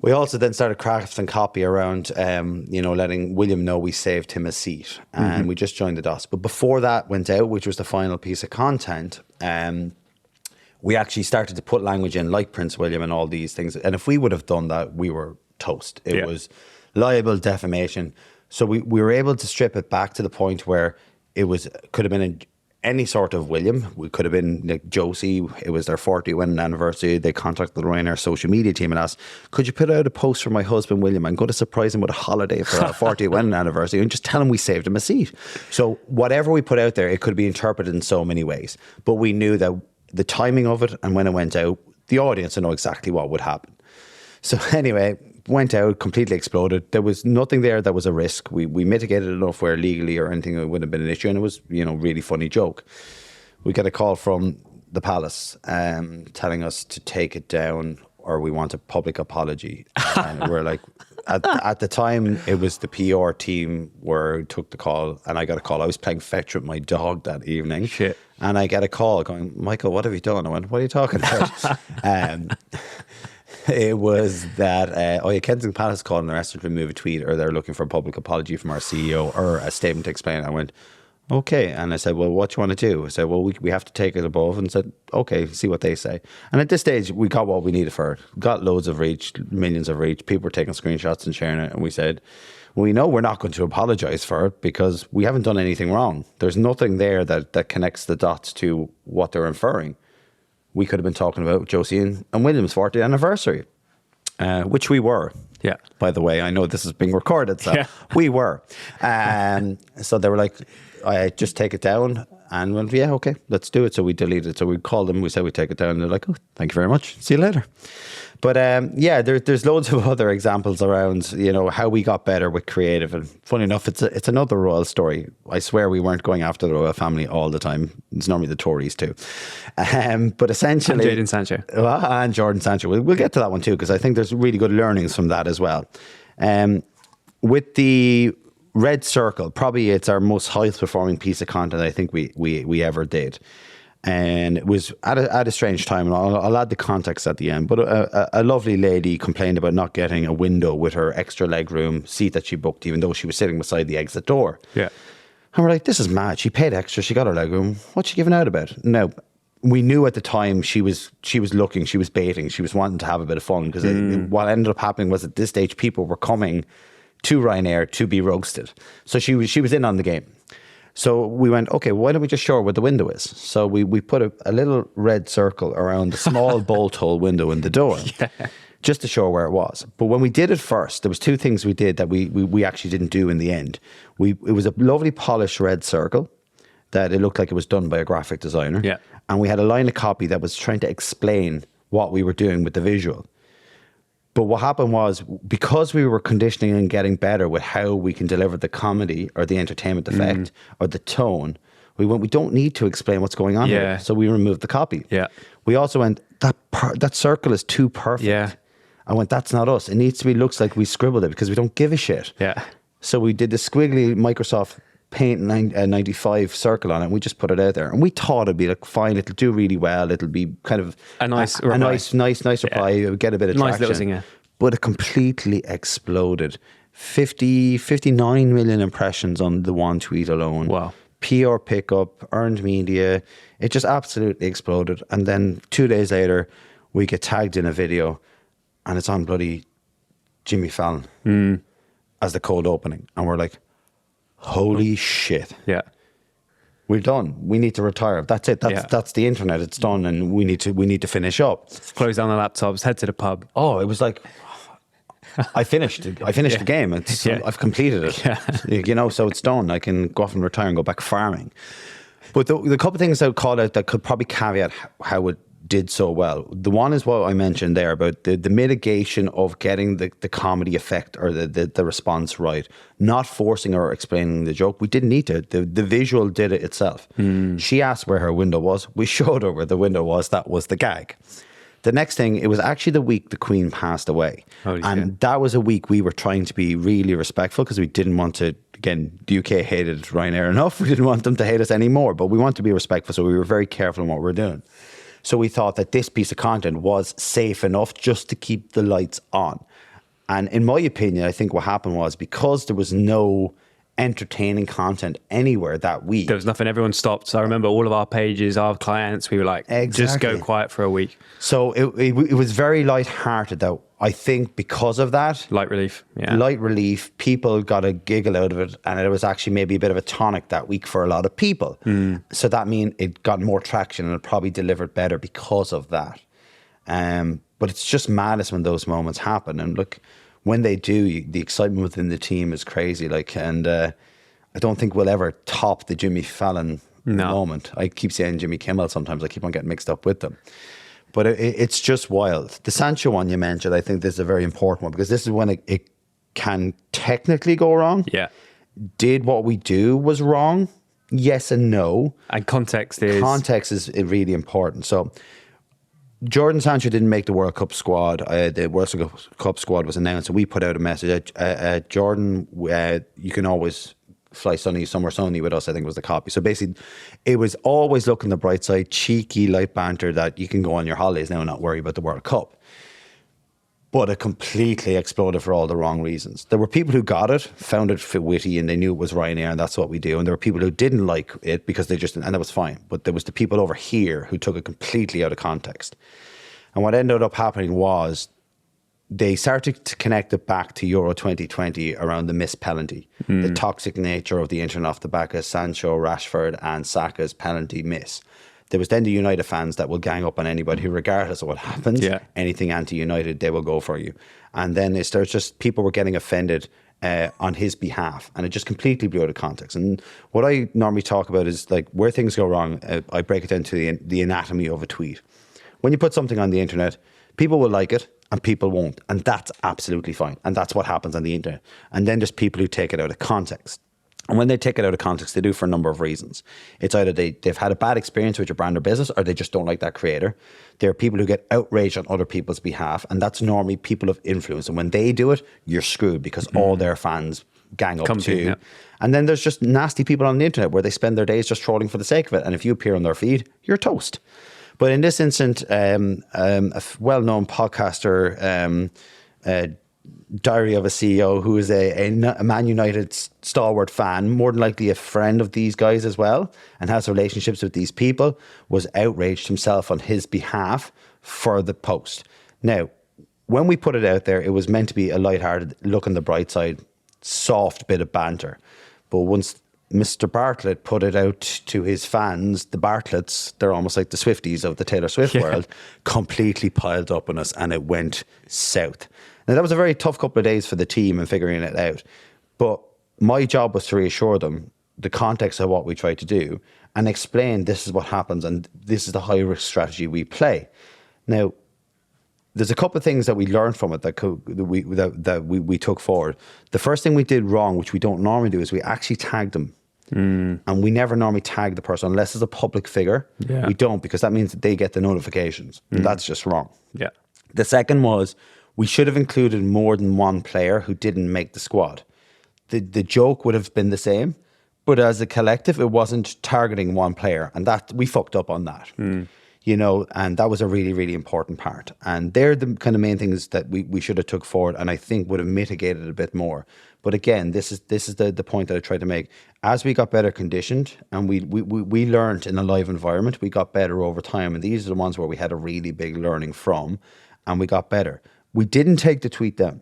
We also then started crafting copy around, letting William know we saved him a seat. And we just joined the dots. But before that went out, which was the final piece of content, we actually started to put language in like Prince William and all these things. And if we would have done that, we were toast. It was libel, defamation. So we were able to strip it back to the point where could have been any sort of William. We could have been like Josie. It was their 40th wedding anniversary. They contacted the Ryanair social media team and asked, could you put out a post for my husband William? I'm going to surprise him with a holiday for our 40th wedding anniversary and just tell him we saved him a seat. So whatever we put out there, it could be interpreted in so many ways. But we knew that the timing of it and when it went out, the audience would know exactly what would happen. So anyway, went out, completely exploded. There was nothing there that was a risk. We mitigated enough where legally or anything it wouldn't have been an issue, and it was, really funny joke. We get a call from the Palace telling us to take it down or we want a public apology. And we're like, at the time, it was the PR team took the call, and I got a call. I was playing fetch with my dog that evening. Shit. And I get a call going, Michael, what have you done? I went, what are you talking about? It was that, Kensington Palace called and they're asked to remove a tweet, or they're looking for a public apology from our CEO or a statement to explain. I went, okay. And I said, well, what do you want to do? I said, well, we have to take it above, and said, okay, see what they say. And at this stage, we got what we needed for it. Got loads of reach, millions of reach. People were taking screenshots and sharing it. And we said, we know we're not going to apologize for it because we haven't done anything wrong. There's nothing there that connects the dots to what they're inferring. We could have been talking about Josie and William's 40th anniversary, which we were. Yeah. By the way, I know this is being recorded, so we were. So they were like, just take it down. And went, yeah, okay, let's do it. So we deleted it. So we called them, we said we'd take it down. And they're like, oh, thank you very much. See you later. But there's loads of other examples around, how we got better with creative. And funny enough, it's another royal story. I swear we weren't going after the royal family all the time. It's normally the Tories too. But essentially... And Jadon Sancho. And Jordan Sancho. We'll get to that one too, because I think there's really good learnings from that as well. With the Red Circle, probably it's our most highest performing piece of content I think we ever did. And it was at a strange time, and I'll add the context at the end. But a lovely lady complained about not getting a window with her extra legroom seat that she booked, even though she was sitting beside the exit door. Yeah. And we're like, this is mad. She paid extra. She got her legroom. What's she giving out about? No, we knew at the time she was looking, she was baiting, she was wanting to have a bit of fun. Because what ended up happening was at this stage, people were coming to Ryanair to be roasted. So she was in on the game. So we went, okay, why don't we just show her what the window is? So we put a little red circle around the small bolt hole window in the door, just to show her where it was. But when we did it first, there was two things we did that we actually didn't do in the end. It was a lovely polished red circle that it looked like it was done by a graphic designer. Yeah. And we had a line of copy that was trying to explain what we were doing with the visual. But what happened was, because we were conditioning and getting better with how we can deliver the comedy or the entertainment effect or the tone, we don't need to explain what's going on here. So we removed the copy. Yeah. We also went, that circle is too perfect. Yeah. I went, that's not us. It needs to be, looks like we scribbled it because we don't give a shit. Yeah. So we did the squiggly Microsoft Paint 95 circle on it, and we just put it out there. And we thought it'd be like, fine, it'll do really well. It'll be kind of a nice reply. Nice reply. It would get a bit of traction. Nice little but it completely exploded. 59 million impressions on the one tweet alone. Wow. PR pickup, earned media. It just absolutely exploded. And then 2 days later, we get tagged in a video, and it's on bloody Jimmy Fallon as the cold opening. And we're like, holy shit. Yeah. We're done. We need to retire. That's it. That's the internet. It's done, and we need to finish up. Close down the laptops, head to the pub. Oh, it was like, I finished the game. I've completed it. You know, so it's done. I can go off and retire and go back farming. But the couple of things I would call out that could probably caveat how it did so well. The one is what I mentioned there about the mitigation of getting the comedy effect or the response right, not forcing or explaining the joke. We didn't need to. The visual did it itself. She asked where her window was. We showed her where the window was. That was the gag. The next thing, it was actually the week the Queen passed away. And that was a week we were trying to be really respectful because we didn't want to, again, the UK hated Ryanair enough. We didn't want them to hate us anymore, but we wanted to be respectful. So we were very careful in what we were doing. So we thought that this piece of content was safe enough just to keep the lights on. And in my opinion, I think what happened was because there was no entertaining content anywhere that week. There was nothing. Everyone stopped. So I remember all of our pages, our clients, we were like, just go quiet for a week. So it was very light-hearted though. I think because of that. Light relief. Yeah. Light relief. People got a giggle out of it. And it was actually maybe a bit of a tonic that week for a lot of people. So that means it got more traction and it probably delivered better because of that. But it's just madness when those moments happen. And look, when they do, the excitement within the team is crazy. And I don't think we'll ever top the Jimmy Fallon moment. I keep saying Jimmy Kimmel sometimes. I keep on getting mixed up with them. But it's just wild. The Sancho one you mentioned, I think this is a very important one because this is when it can technically go wrong. Yeah. Did what we do was wrong? Yes and no. And context is really important. So Jadon Sancho didn't make the World Cup squad. The World Cup squad was announced, and we put out a message. Jadon, you can always fly somewhere sunny with us, I think was the copy. So basically, it was always look on the bright side, cheeky, light banter that you can go on your holidays now and not worry about the World Cup. But it completely exploded for all the wrong reasons. There were people who got it, found it witty, and they knew it was Ryanair, and that's what we do. And there were people who didn't like it because they just, and that was fine. But there was the people over here who took it completely out of context. And what ended up happening was they started to connect it back to Euro 2020 around the missed penalty, the toxic nature of the internet off the back of Sancho, Rashford, and Saka's penalty miss. There was then the United fans that will gang up on anybody who, regardless of what happens, anything anti-United, they will go for you. And then there's just people were getting offended on his behalf, and it just completely blew out of context. And what I normally talk about is like where things go wrong. I break it down to the anatomy of a tweet. When you put something on the internet, people will like it and people won't, and that's absolutely fine. And that's what happens on the internet. And then there's people who take it out of context. And when they take it out of context, they do for a number of reasons. It's either they've had a bad experience with your brand or business, or they just don't like that creator. There are people who get outraged on other people's behalf, and that's normally people of influence. And when they do it, you're screwed because all their fans gang up to you. And then there's just nasty people on the internet where they spend their days just trolling for the sake of it. And if you appear on their feed, you're toast. But in this instance, a well-known podcaster, Diary of a CEO, who is a Man United stalwart fan, more than likely a friend of these guys as well, and has relationships with these people, was outraged himself on his behalf for the post. Now, when we put it out there, it was meant to be a lighthearted, look on the bright side, soft bit of banter. But once Mr. Bartlett put it out to his fans, the Bartletts, they're almost like the Swifties of the Taylor Swift world, completely piled up on us, and it went south. Now, that was a very tough couple of days for the team in figuring it out. But my job was to reassure them the context of what we try to do and explain this is what happens and this is the high-risk strategy we play. Now, there's a couple of things that we learned from it that we took forward. The first thing we did wrong, which we don't normally do, is we actually tagged them. And we never normally tag the person unless it's a public figure. We don't, because that means that they get the notifications. And that's just wrong. The second was we should have included more than one player who didn't make the squad. The joke would have been the same, but as a collective, it wasn't targeting one player, and that we fucked up on that. You know, and that was a really, really important part. And they're the kind of main things that we should have took forward, and I think would have mitigated a bit more. But again, this is the point that I tried to make. As we got better conditioned and we learned in a live environment, we got better over time. And these are the ones where we had a really big learning from, and we got better. We didn't take the tweet down.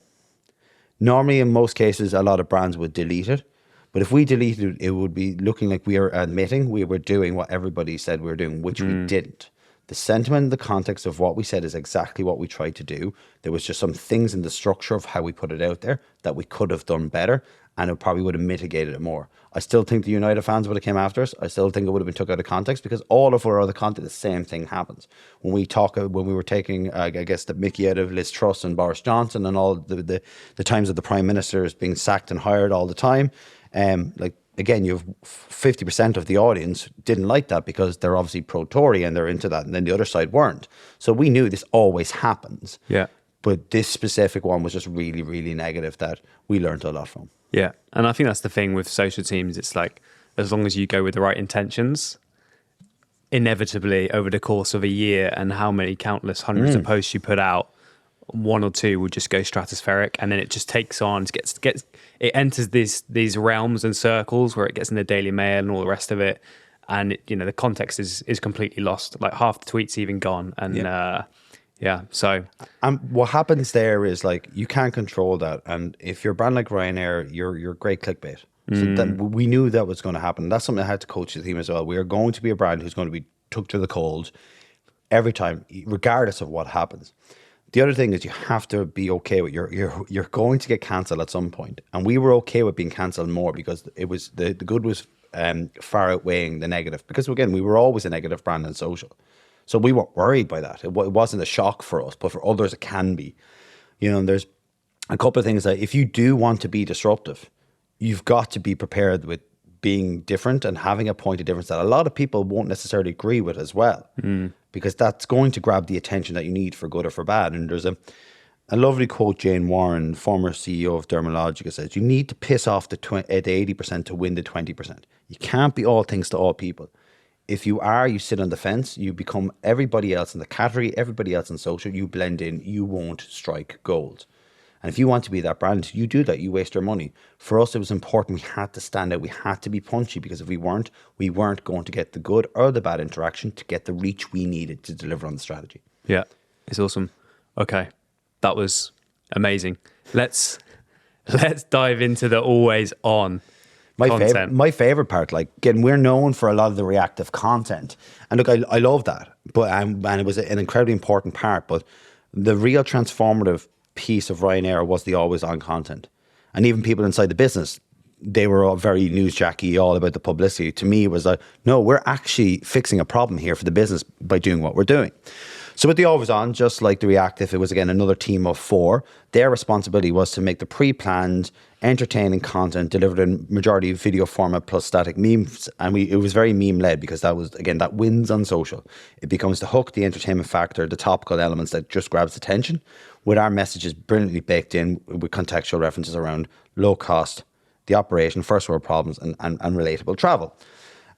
Normally, in most cases, a lot of brands would delete it. But if we deleted it, it would be looking like we are admitting we were doing what everybody said we were doing, which we didn't. The sentiment, the context of what we said is exactly what we tried to do. There was just some things in the structure of how we put it out there that we could have done better, and it probably would have mitigated it more. I still think the United fans would have came after us. I still think it would have been took out of context, because all of our other content, the same thing happens. When we were taking, I guess, the Mickey out of Liz Truss and Boris Johnson and all the times of the Prime Minister is being sacked and hired all the time, again, you have 50% of the audience didn't like that because they're obviously pro-Tory and they're into that, and then the other side weren't. So we knew this always happens. Yeah. But this specific one was just really, really negative that we learned a lot from. Yeah. And I think that's the thing with social teams. It's like, as long as you go with the right intentions, inevitably over the course of a year and how many countless hundreds of posts you put out, one or two will just go stratospheric, and then it just takes on, it enters these realms and circles where it gets in the Daily Mail and all the rest of it, and the context is completely lost. Like half the tweets even gone, and so what happens there is, like, you can't control that, and if you're a brand like Ryanair, you're great clickbait. So we knew that was going to happen. That's something I had to coach the team as well. We are going to be a brand who's going to be took to the cold every time, regardless of what happens. The other thing is you have to be okay with you're going to get cancelled at some point, and we were okay with being cancelled more because it was the good was far outweighing the negative. Because again, we were always a negative brand on social, so we weren't worried by that. It wasn't a shock for us, but for others it can be. And there's a couple of things that if you do want to be disruptive, you've got to be prepared with being different and having a point of difference that a lot of people won't necessarily agree with as well. Because that's going to grab the attention that you need for good or for bad. And there's a lovely quote Jane Warren, former CEO of Dermalogica, says, you need to piss off the 80% to win the 20%. You can't be all things to all people. If you are, you sit on the fence, you become everybody else in the category, everybody else in social, you blend in, you won't strike gold. And if you want to be that brand, you do that, you waste your money. For us, it was important. We had to stand out. We had to be punchy, because if we weren't going to get the good or the bad interaction to get the reach we needed to deliver on the strategy. Yeah. It's awesome. Okay. That was amazing. Let's dive into the always on content. My favorite part, like, again, we're known for a lot of the reactive content. And look, I love that. But and it was an incredibly important part. But the real transformative piece of Ryanair was the always on content. And even people inside the business, they were all very newsjacky, all about the publicity. To me, it was like, no, we're actually fixing a problem here for the business by doing what we're doing. So with the always on, just like the Reactive, it was again another team of 4. Their responsibility was to make the pre-planned, entertaining content delivered in majority video format plus static memes. And it was very meme led, because that was, again, that wins on social. It becomes the hook, the entertainment factor, the topical elements that just grabs attention, with our messages brilliantly baked in with contextual references around low cost, the operation, first world problems, and relatable travel.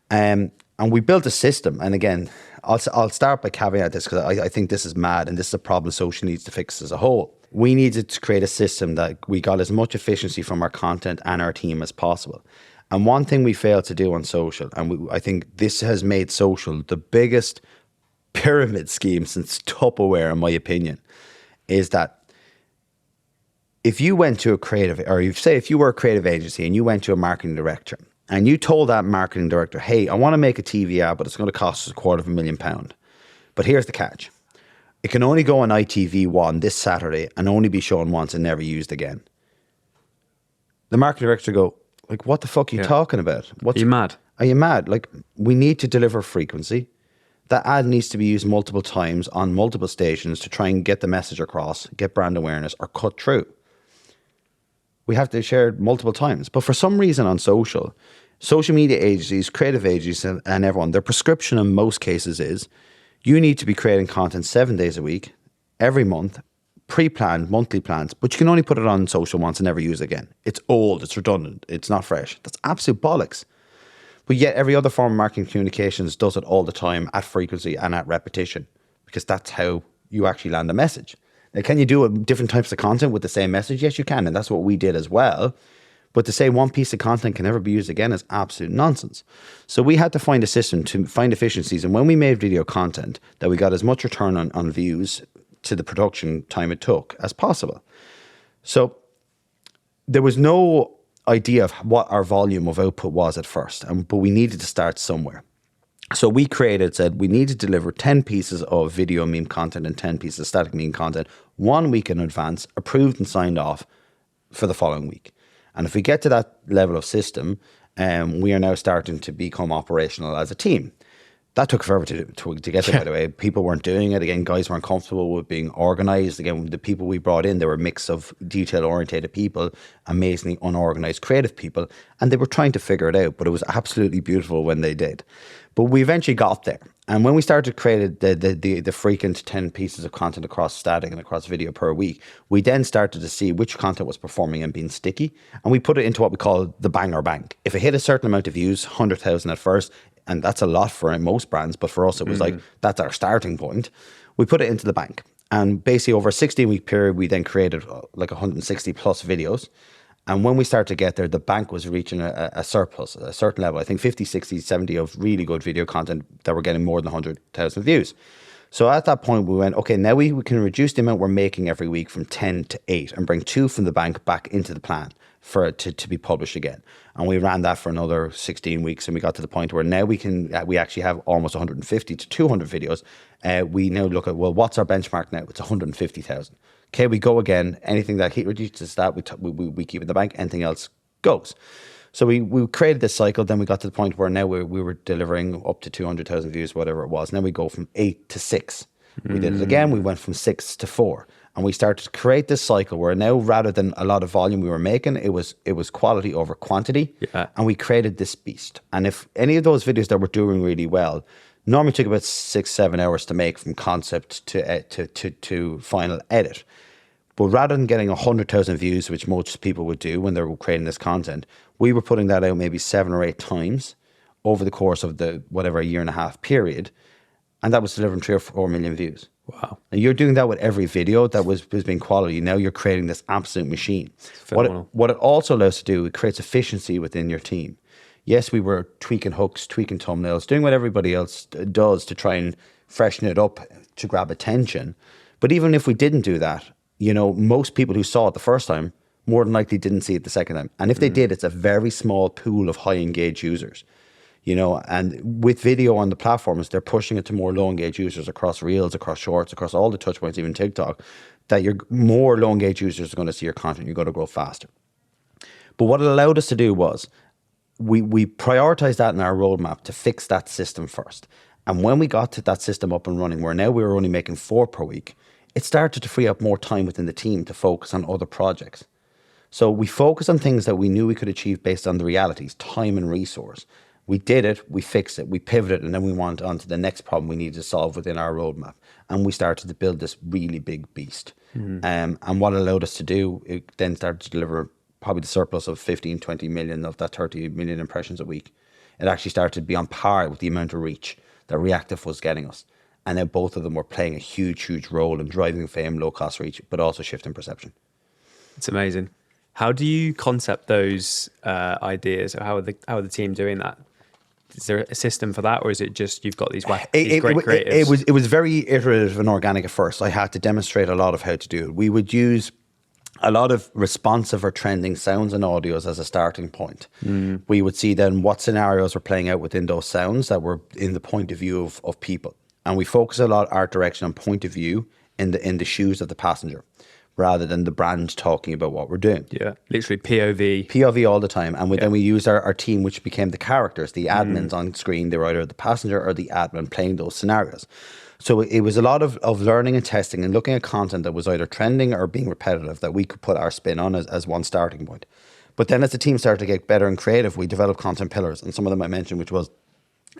And we built a system. And again, I'll start by caveat this, because I think this is mad, and this is a problem social needs to fix as a whole. We needed to create a system that we got as much efficiency from our content and our team as possible. And one thing we failed to do on social, and I think this has made social the biggest pyramid scheme since Tupperware, in my opinion, is that if you went to a creative, or if you were a creative agency and you went to a marketing director and you told that marketing director, hey, I want to make a TV ad, but it's going to cost us £250,000. But here's the catch. It can only go on ITV1 this Saturday and only be shown once and never used again. The marketing director go, like, what the fuck are you talking about? Are you mad? Are you mad? Like, we need to deliver frequency. That ad needs to be used multiple times on multiple stations to try and get the message across, get brand awareness, or cut through. We have to share it multiple times. But for some reason on social media agencies, creative agencies, and everyone, their prescription in most cases is you need to be creating content 7 days a week, every month, pre-planned monthly plans, but you can only put it on social once and never use it again. It's old, it's redundant, it's not fresh. That's absolute bollocks. But yet every other form of marketing communications does it all the time at frequency and at repetition, because that's how you actually land a message. Now, can you do different types of content with the same message? Yes, you can. And that's what we did as well. But to say one piece of content can never be used again is absolute nonsense. So we had to find a system to find efficiencies. And when we made video content, that we got as much return on views to the production time it took as possible. So there was no idea of what our volume of output was at first, but we needed to start somewhere. So we said we need to deliver 10 pieces of video meme content and 10 pieces of static meme content 1 week in advance, approved and signed off for the following week. And if we get to that level of system, we are now starting to become operational as a team. That took forever to get there, by the way. People weren't doing it. Again, guys weren't comfortable with being organized. Again, the people we brought in, they were a mix of detail-orientated people, amazingly unorganized, creative people, and they were trying to figure it out, but it was absolutely beautiful when they did. But we eventually got there. And when we started to create the frequent 10 pieces of content across static and across video per week, we then started to see which content was performing and being sticky. And we put it into what we call the banger bank. If it hit a certain amount of views, 100,000 at first, and that's a lot for most brands, but for us it was like, that's our starting point. We put it into the bank. And basically over a 16-week period, we then created like 160 plus videos. And when we started to get there, the bank was reaching a surplus, a certain level. I think 50, 60, 70 of really good video content that were getting more than 100,000 views. So at that point, we went, okay, now we can reduce the amount we're making every week from 10 to 8 and bring 2 from the bank back into the plan for it to be published again. And we ran that for another 16 weeks, and we got to the point where now we actually have almost 150 to 200 videos. We now look at, well, what's our benchmark now? It's 150,000. Okay, we go again. Anything that reduces that, we keep in the bank. Anything else goes. So we created this cycle. Then we got to the point where now we were delivering up to 200,000 views, whatever it was. Now we go from 8 to 6. We did it again. We went from 6 to 4. And we started to create this cycle where now, rather than a lot of volume we were making, it was quality over quantity. Yeah. And we created this beast. And if any of those videos that were doing really well, normally took about 6-7 hours to make from concept to final edit. But rather than getting 100,000 views, which most people would do when they were creating this content, we were putting that out maybe 7 or 8 times over the course of the whatever a year and a half period. And that was delivering 3 or 4 million views. Wow. And you're doing that with every video that was being quality. Now you're creating this absolute machine. What it also allows to do, it creates efficiency within your team. Yes, we were tweaking hooks, tweaking thumbnails, doing what everybody else does to try and freshen it up to grab attention. But even if we didn't do that, you know, most people who saw it the first time more than likely didn't see it the second time. And if they did, it's a very small pool of high engaged users. You know, and with video on the platforms, they're pushing it to more low engaged users across Reels, across Shorts, across all the touch points, even TikTok, that you're more low engaged users are going to see your content. You're going to grow faster. But what it allowed us to do was we prioritized that in our roadmap to fix that system first. And when we got to that system up and running, where now we were only making 4 per week, it started to free up more time within the team to focus on other projects. So we focused on things that we knew we could achieve based on the realities, time and resource. We did it, we fixed it, we pivoted, and then we went on to the next problem we needed to solve within our roadmap. And we started to build this really big beast. And what it allowed us to do, it then started to deliver probably the surplus of 15, 20 million of that 30 million impressions a week. It actually started to be on par with the amount of reach that Reactive was getting us. And then both of them were playing a huge, huge role in driving fame, low cost reach, but also shifting perception. It's amazing. How do you concept those ideas? Or how are the team doing that? Is there a system for that, or is it just you've got these great creatives? It was very iterative and organic at first. I had to demonstrate a lot of how to do it. We would use a lot of responsive or trending sounds and audios as a starting point. We would see then what scenarios were playing out within those sounds that were in the point of view of people. And we focus a lot art direction on point of view in the shoes of the passenger, rather than the brand talking about what we're doing. Yeah, literally POV. POV all the time. And then we used our team, which became the characters, the admins on screen. They were either the passenger or the admin playing those scenarios. So it was a lot of learning and testing and looking at content that was either trending or being repetitive that we could put our spin on as one starting point. But then as the team started to get better and creative, we developed content pillars. And some of them I mentioned, which was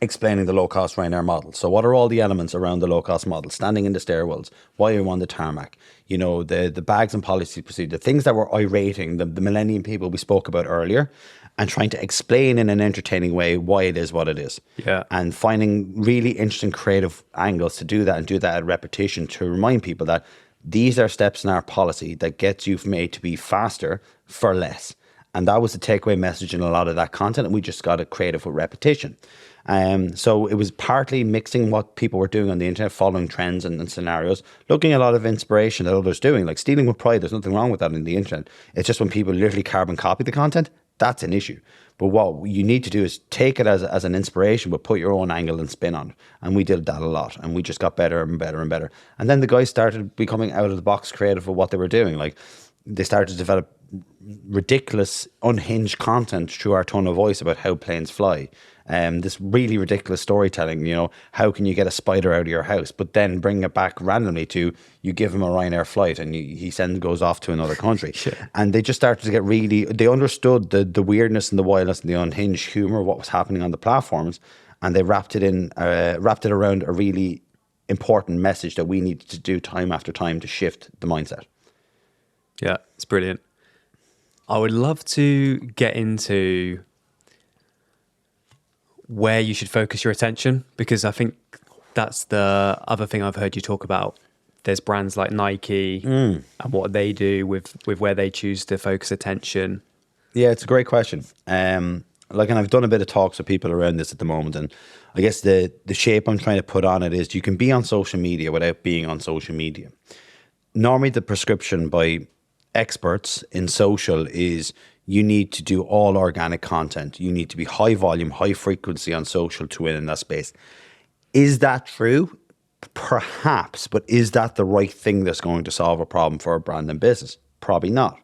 explaining the low-cost Ryanair model. So what are all the elements around the low-cost model? Standing in the stairwells, why are you on the tarmac? You know, the bags and policy procedure, the things that were irating, the millennium people we spoke about earlier, and trying to explain in an entertaining way why it is what it is. Yeah. And finding really interesting creative angles to do that, and do that at repetition to remind people that these are steps in our policy that gets you from A to B faster for less. And that was the takeaway message in a lot of that content, and we just got it creative with repetition. So it was partly mixing what people were doing on the internet, following trends and scenarios, looking at a lot of inspiration that others doing, like stealing with pride. There's nothing wrong with that in the internet. It's just when people literally carbon copy the content, that's an issue. But what you need to do is take it as an inspiration, but put your own angle and spin on it. And we did that a lot, and we just got better and better and better. And then the guys started becoming out of the box creative of what they were doing. Like, they started to develop ridiculous, unhinged content through our tone of voice about how planes fly. This really ridiculous storytelling, how can you get a spider out of your house, but then bring it back randomly to, you give him a Ryanair flight and he goes off to another country. Yeah. And they just started to get they understood the weirdness and the wildness and the unhinged humor of what was happening on the platforms. And they wrapped it around a really important message that we needed to do time after time to shift the mindset. Yeah, it's brilliant. I would love to get into where you should focus your attention, because I think that's the other thing I've heard you talk about. There's brands like Nike and what they do with where they choose to focus attention. Yeah, it's a great question. And I've done a bit of talks with people around this at the moment, and I guess the shape I'm trying to put on it is, you can be on social media without being on social media. Normally the prescription by experts in social is, you need to do all organic content. You need to be high volume, high frequency on social to win in that space. Is that true? Perhaps, but is that the right thing that's going to solve a problem for a brand and business? Probably not.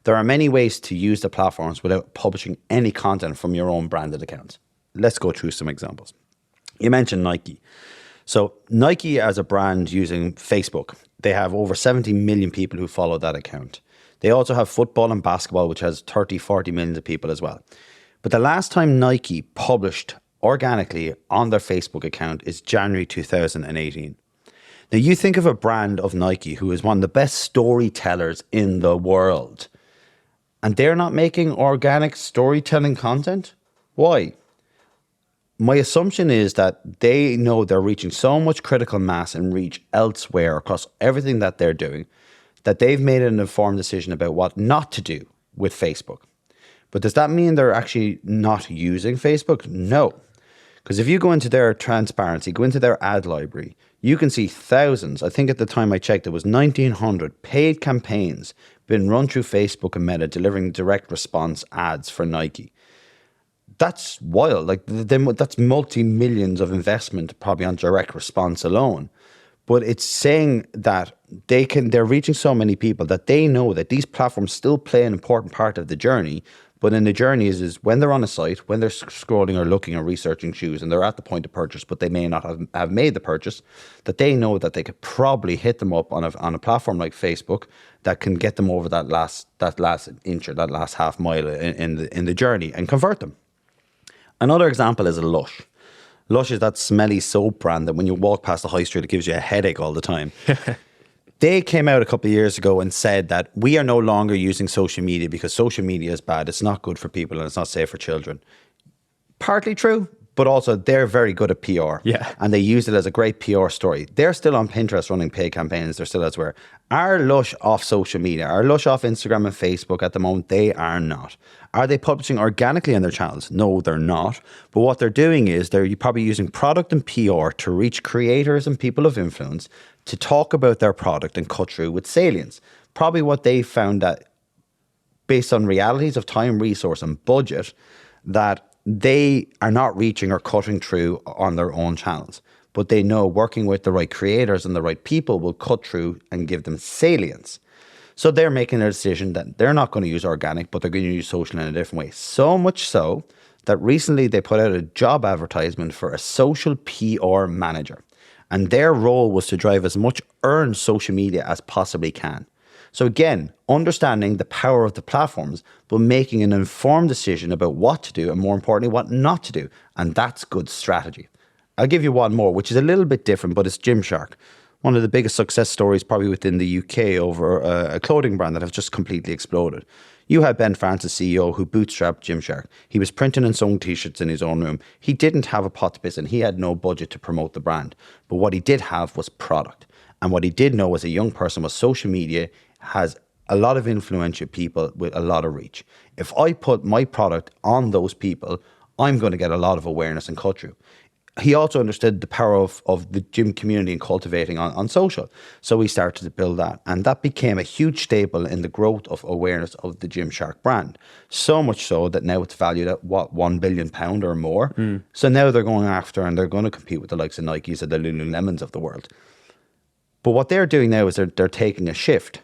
There are many ways to use the platforms without publishing any content from your own branded accounts. Let's go through some examples. You mentioned Nike. So Nike as a brand using Facebook, they have over 70 million people who follow that account. They also have football and basketball, which has 30, 40 million of people as well. But the last time Nike published organically on their Facebook account is January 2018. Now, you think of a brand of Nike who is one of the best storytellers in the world, and they're not making organic storytelling content? Why? My assumption is that they know they're reaching so much critical mass and reach elsewhere across everything that they're doing, that they've made an informed decision about what not to do with Facebook. But does that mean they're actually not using Facebook? No. Because if you go into their transparency, go into their ad library, you can see thousands, I think at the time I checked, it was 1,900 paid campaigns being run through Facebook and Meta, delivering direct response ads for Nike. That's wild. That's multi-millions of investment probably on direct response alone. But it's saying that they're reaching so many people that they know that these platforms still play an important part of the journey. But in the journey is when they're on a site, when they're scrolling or looking or researching shoes, and they're at the point of purchase, but they may not have made the purchase, that they know that they could probably hit them up on a platform like Facebook that can get them over that last inch or that last half mile in the journey and convert them. Another example is a Lush. Lush is that smelly soap brand that when you walk past the high street, it gives you a headache all the time. They came out a couple of years ago and said that we are no longer using social media because social media is bad. It's not good for people and it's not safe for children. Partly true, but also they're very good at PR. Yeah. And they use it as a great PR story. They're still on Pinterest running paid campaigns. They're still elsewhere. Are Lush off social media? Are Lush off Instagram and Facebook at the moment? They are not. Are they publishing organically on their channels? No, they're not. But what they're doing is they're probably using product and PR to reach creators and people of influence to talk about their product and cut through with salience. Probably what they found that based on realities of time, resource and budget, that they are not reaching or cutting through on their own channels. But they know working with the right creators and the right people will cut through and give them salience. So they're making a decision that they're not going to use organic, but they're going to use social in a different way. So much so that recently they put out a job advertisement for a social PR manager. And their role was to drive as much earned social media as possibly can. So again, understanding the power of the platforms, but making an informed decision about what to do and more importantly, what not to do. And that's good strategy. I'll give you one more, which is a little bit different, but it's Gymshark. One of the biggest success stories probably within the UK over a clothing brand that has just completely exploded. You had Ben Francis, CEO, who bootstrapped Gymshark. He was printing and sewing t-shirts in his own room. He didn't have a pot to piss in. He had no budget to promote the brand. But what he did have was product. And what he did know as a young person was social media has a lot of influential people with a lot of reach. If I put my product on those people, I'm going to get a lot of awareness and cut through. he also understood the power of the gym community and cultivating on social. So we started to build that. And that became a huge staple in the growth of awareness of the Gymshark brand. So much so that now it's valued at, what, £1 billion or more. So now they're going after and they're going to compete with the likes of Nikes and the Lululemons of the world. But what they're doing now is they're taking a shift.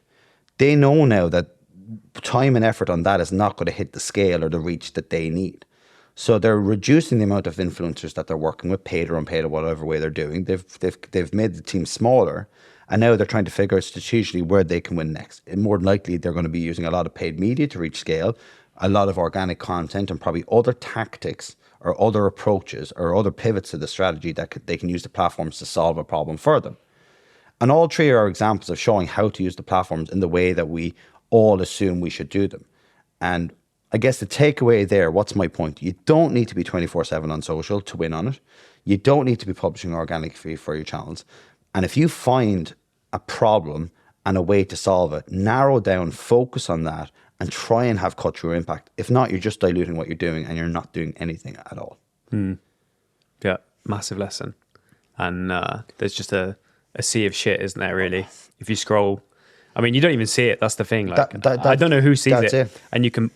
They know now that time and effort on that is not going to hit the scale or the reach that they need. So they're reducing the amount of influencers that they're working with, paid or unpaid or whatever way they're doing. They've made the team smaller, and now they're trying to figure out strategically where they can win next. And more than likely, they're going to be using a lot of paid media to reach scale, a lot of organic content, and probably other tactics or other approaches or other pivots to the strategy that they can use the platforms to solve a problem for them. And all three are examples of showing how to use the platforms in the way that we all assume we should do them. And I guess the takeaway there, what's my point? You don't need to be 24/7 on social to win on it. You don't need to be publishing organic feed for your channels. And if you find a problem and a way to solve it, narrow down, focus on that, and try and have cut-through impact. If not, you're just diluting what you're doing and you're not doing anything at all. Yeah, massive lesson. And there's just a sea of shit, isn't there, really? If you scroll, I mean, you don't even see it. That's the thing. Like, I don't know who sees it. And you can...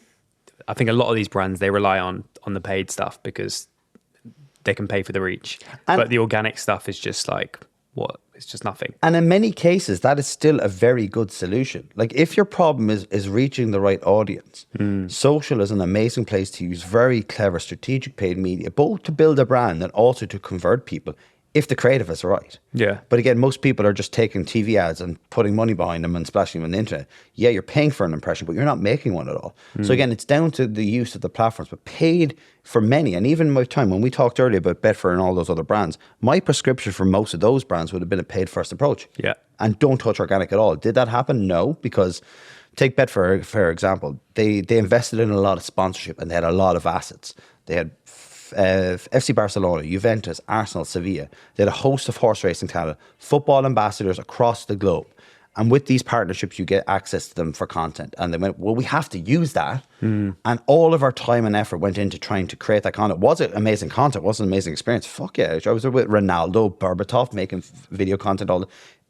I think a lot of these brands, they rely on the paid stuff because they can pay for the reach. But the organic stuff is just like, what? It's just nothing. And in many cases, that is still a very good solution. Like if your problem is reaching the right audience, social is an amazing place to use very clever strategic paid media, both to build a brand and also to convert people if the creative is right. Yeah. But again, most people are just taking TV ads and putting money behind them and splashing them on the internet. Yeah, you're paying for an impression, but you're not making one at all. So again, it's down to the use of the platforms, but paid for many. And even my time, when we talked earlier about Betfair and all those other brands, my prescription for most of those brands would have been a paid first approach. Yeah. And don't touch organic at all. Did that happen? No, because take Betfair for example. They invested in a lot of sponsorship and they had a lot of assets. They had FC Barcelona, Juventus, Arsenal, Sevilla. They had a host of horse racing talent, football ambassadors across the globe. And with these partnerships, you get access to them for content. And they went, well, we have to use that. And all of our time and effort went into trying to create that content. Was it amazing content? Was it an amazing experience? Fuck yeah. I was with Ronaldo, Berbatov, making video content.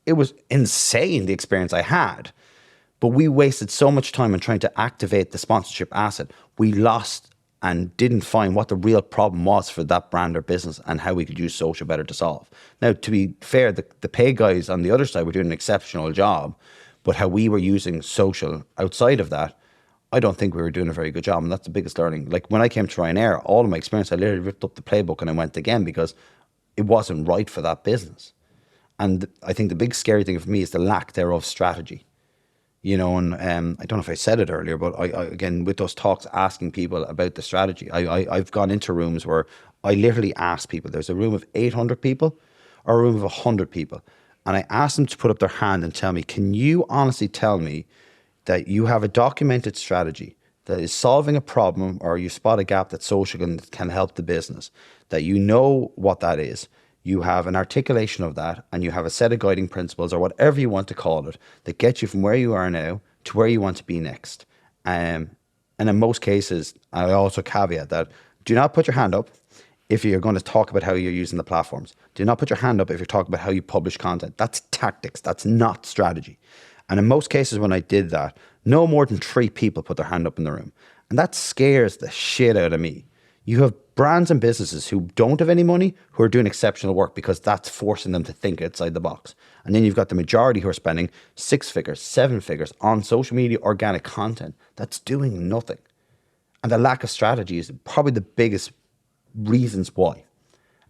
It was insane, the experience I had. But we wasted so much time in trying to activate the sponsorship asset. We lost and didn't find what the real problem was for that brand or business and how we could use social better to solve. Now, to be fair, the pay guys on the other side were doing an exceptional job, but how we were using social outside of that, I don't think we were doing a very good job, and that's the biggest learning. Like when I came to Ryanair, all of my experience, I literally ripped up the playbook and I went again because it wasn't right for that business. And I think the big scary thing for me is the lack thereof strategy. You know, and I don't know if I said it earlier, but I again, with those talks, asking people about the strategy, I've gone into rooms where I literally ask people, there's a room of 800 people or a room of 100 people. And I ask them to put up their hand and tell me, can you honestly tell me that you have a documented strategy that is solving a problem or you spot a gap that social can help the business, that you know what that is, you have an articulation of that, and you have a set of guiding principles or whatever you want to call it that gets you from where you are now to where you want to be next. And in most cases, I also caveat that do not put your hand up if you're going to talk about how you're using the platforms. Do not put your hand up if you're talking about how you publish content. That's tactics. That's not strategy. And in most cases, when I did that, no more than 3 people put their hand up in the room. And that scares the shit out of me. You have brands and businesses who don't have any money who are doing exceptional work because that's forcing them to think outside the box. And then you've got the majority who are spending 6 figures, 7 figures on social media organic content that's doing nothing. And the lack of strategy is probably the biggest reasons why.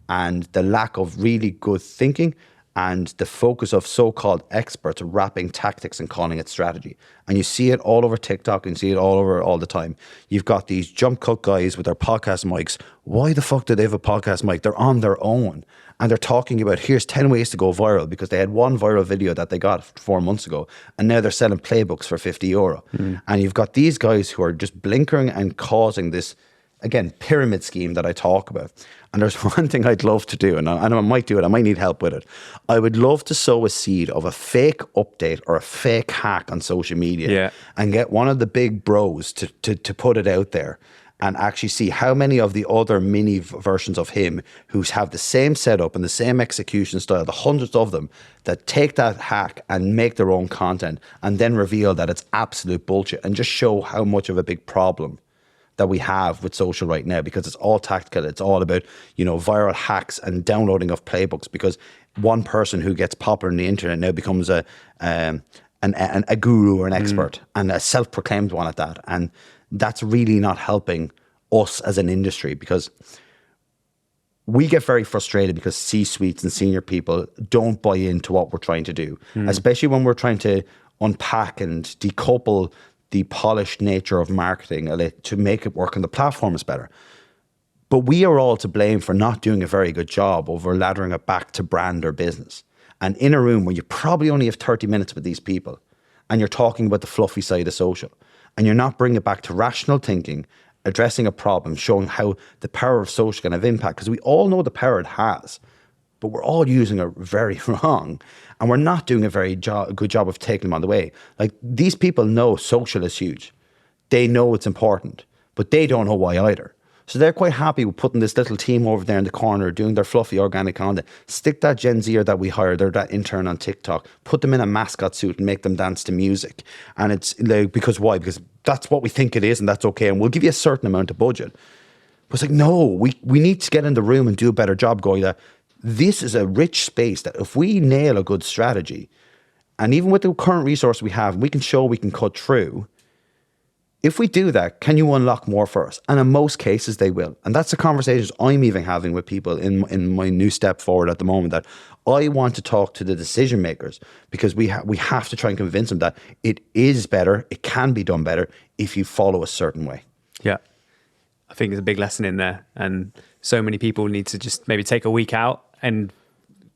And the lack of really good thinking and the focus of so-called experts wrapping tactics and calling it strategy. And you see it all over TikTok and see it all over all the time. You've got these jump cut guys with their podcast mics. Why the fuck do they have a podcast mic? They're on their own. And they're talking about, here's 10 ways to go viral, because they had one viral video that they got 4 months ago. And now they're selling playbooks for €50. And you've got these guys who are just blinkering and causing this, again, pyramid scheme that I talk about. And there's one thing I'd love to do, and I might do it, I might need help with it. I would love to sow a seed of a fake update or a fake hack on social media and get one of the big bros to put it out there and actually see how many of the other mini versions of him who have the same setup and the same execution style, the hundreds of them that take that hack and make their own content and then reveal that it's absolute bullshit, and just show how much of a big problem that we have with social right now, because it's all tactical. It's all about, viral hacks and downloading of playbooks, because one person who gets popular on the internet now becomes a guru or an expert, and a self-proclaimed one at that. And that's really not helping us as an industry, because we get very frustrated because C-suites and senior people don't buy into what we're trying to do, especially when we're trying to unpack and decouple the polished nature of marketing to make it work on the platforms better. But we are all to blame for not doing a very good job over laddering it back to brand or business. And in a room where you probably only have 30 minutes with these people, and you're talking about the fluffy side of social, and you're not bringing it back to rational thinking, addressing a problem, showing how the power of social can have impact, because we all know the power it has, but we're all using it very wrong. And we're not doing a very good job of taking them on the way. Like, these people know social is huge. They know it's important, but they don't know why either. So they're quite happy with putting this little team over there in the corner doing their fluffy organic content. Stick that Gen Zer that we hired, or that intern on TikTok, put them in a mascot suit and make them dance to music. And it's like, because why? Because that's what we think it is, and that's okay. And we'll give you a certain amount of budget. But it's like, no, we need to get in the room and do a better job going that this is a rich space that if we nail a good strategy, and even with the current resource we have, we can show we can cut through. If we do that, can you unlock more for us? And in most cases, they will. And that's the conversations I'm even having with people in my new step forward at the moment, that I want to talk to the decision makers, because we have to try and convince them that it is better, it can be done better if you follow a certain way. Yeah. I think there's a big lesson in there. And so many people need to just maybe take a week out and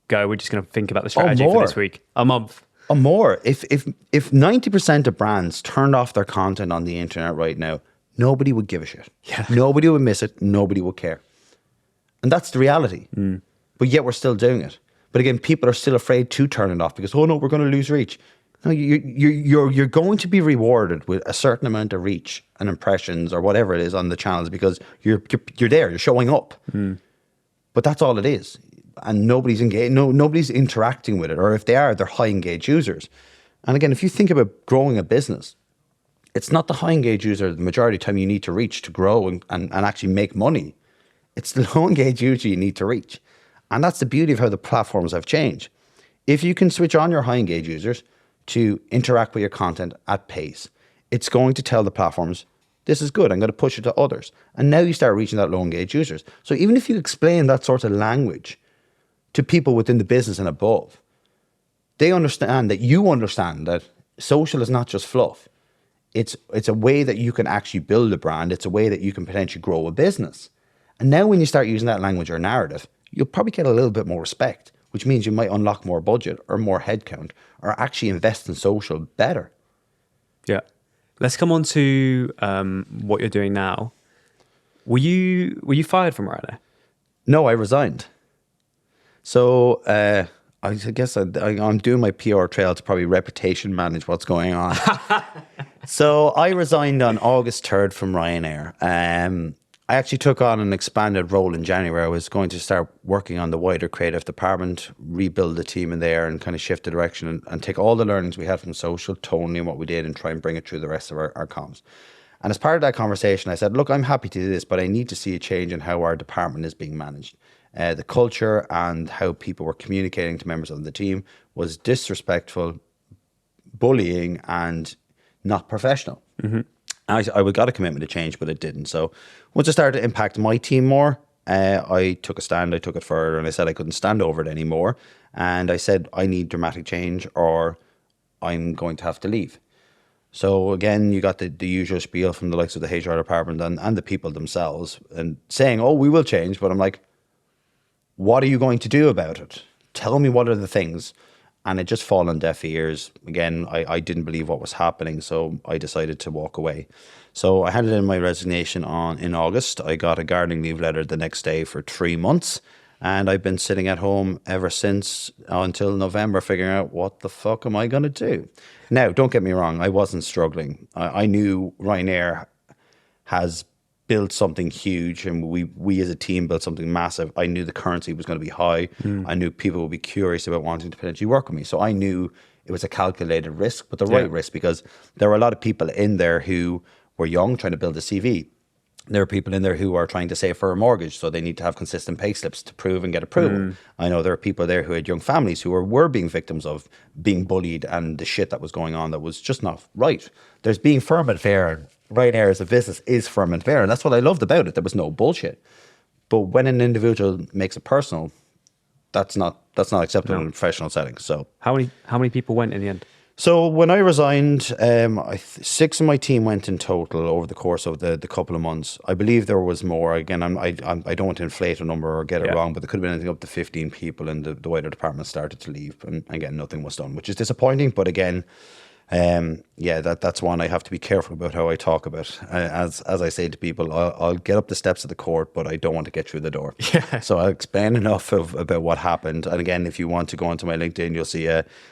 go, we're just going to think about the strategy for this week. A month. Or more. If 90% of brands turned off their content on the internet right now, nobody would give a shit. Yeah. Nobody would miss it. Nobody would care. And that's the reality. But yet we're still doing it. But again, people are still afraid to turn it off because, oh no, we're going to lose reach. No, you're going to be rewarded with a certain amount of reach and impressions or whatever it is on the channels, because you're there, you're showing up. But that's all it is. And nobody's engaged, nobody's interacting with it. Or if they are, they're high engaged users. And again, if you think about growing a business, it's not the high engaged user the majority of the time you need to reach to grow and actually make money. It's the low engaged user you need to reach. And that's the beauty of how the platforms have changed. If you can switch on your high engaged users to interact with your content at pace, it's going to tell the platforms, this is good, I'm going to push it to others. And now you start reaching that low engaged users. So even if you explain that sort of language to people within the business and above, they understand that you understand that social is not just fluff. It's a way that you can actually build a brand. It's a way that you can potentially grow a business. And now when you start using that language or narrative, you'll probably get a little bit more respect, which means you might unlock more budget or more headcount or actually invest in social better. Yeah. Let's come on to what you're doing now. Were you fired from Ryanair? No, I resigned. So I guess I'm doing my PR trail to probably reputation manage what's going on. So I resigned on August 3rd from Ryanair. I actually took on an expanded role in January. I was going to start working on the wider creative department, rebuild the team in there and kind of shift the direction and take all the learnings we had from social, Tony, and what we did, and try and bring it through the rest of our comms. And as part of that conversation, I said, look, I'm happy to do this, but I need to see a change in how our department is being managed. The culture and how people were communicating to members of the team was disrespectful, bullying, and not professional. I got a commitment to change, but it didn't. So once it started to impact my team more, I took a stand, I took it further, and I said I couldn't stand over it anymore. And I said, I need dramatic change or I'm going to have to leave. So again, you got the usual spiel from the likes of the HR department and the people themselves and saying, oh, we will change. But I'm like, what are you going to do about it? Tell me what are the things. And it just fell on deaf ears. Again, I didn't believe what was happening, so I decided to walk away. So I handed in my resignation in August. I got a gardening leave letter the next day for 3 months. And I've been sitting at home ever since until November figuring out what the fuck am I going to do? Now, don't get me wrong, I wasn't struggling. I knew Ryanair has built something huge, and we as a team built something massive. I knew the currency was going to be high. I knew people would be curious about wanting to potentially work with me. So I knew it was a calculated risk, but the right risk, because there were a lot of people in there who were young, trying to build a CV. There are people in there who are trying to save for a mortgage, so they need to have consistent pay slips to prove and get approval. I know there are people there who had young families who were being victims of being bullied and the shit that was going on that was just not right. There's being firm and fair, and Ryanair as a business is firm and fair, and that's what I loved about it. There was no bullshit. But when an individual makes it personal, that's not acceptable in a professional setting. So How many people went in the end? So when I resigned, 6 of my team went in total over the course of the couple of months. I believe there was more. Again, I don't want to inflate a number or get it wrong, but there could have been anything up to 15 people, and the wider department started to leave. And again, nothing was done, which is disappointing. But again, that's one I have to be careful about how I talk about. As I say to people, I'll get up the steps of the court, but I don't want to get through the door. Yeah. So I'll explain enough about what happened. And again, if you want to go onto my LinkedIn, you'll see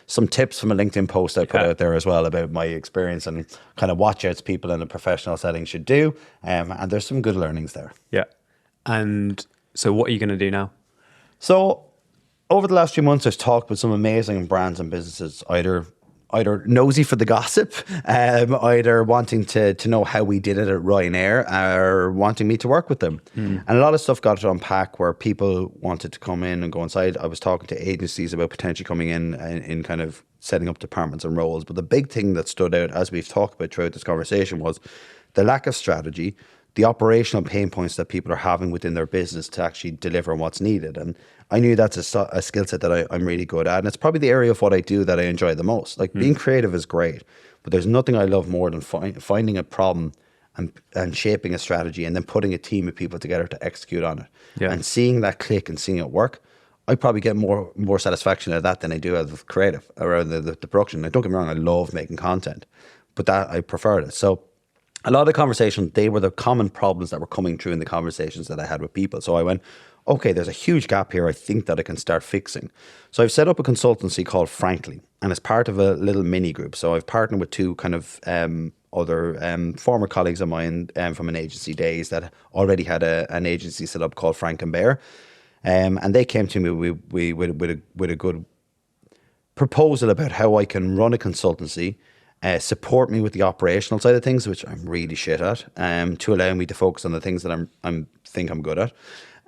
some tips from a LinkedIn post I put out there as well about my experience and kind of watch outs people in a professional setting should do. And there's some good learnings there. Yeah. And so what are you going to do now? So over the last few months, I've talked with some amazing brands and businesses, either nosy for the gossip, either wanting to know how we did it at Ryanair, or wanting me to work with them. And a lot of stuff got to unpack where people wanted to come in and go inside. I was talking to agencies about potentially coming in kind of setting up departments and roles. But the big thing that stood out, as we've talked about throughout this conversation, was the lack of strategy, the operational pain points that people are having within their business to actually deliver what's needed. And I knew that's a skill set that I'm really good at. And it's probably the area of what I do that I enjoy the most. Like being creative is great, but there's nothing I love more than finding a problem and shaping a strategy and then putting a team of people together to execute on it. Yeah. And seeing that click and seeing it work, I probably get more satisfaction out of that than I do out of creative around the production. Like, don't get me wrong, I love making content, but that I preferred it. So a lot of the conversations, they were the common problems that were coming through in the conversations that I had with people. So I went, okay, there's a huge gap here I think that I can start fixing. So I've set up a consultancy called Frankly, and it's part of a little mini group. So I've partnered with two kind of other former colleagues of mine from an agency days that already had an agency set up called Frank and Bear. And they came to me with a good proposal about how I can run a consultancy, support me with the operational side of things, which I'm really shit at, to allow me to focus on the things that I'm good at,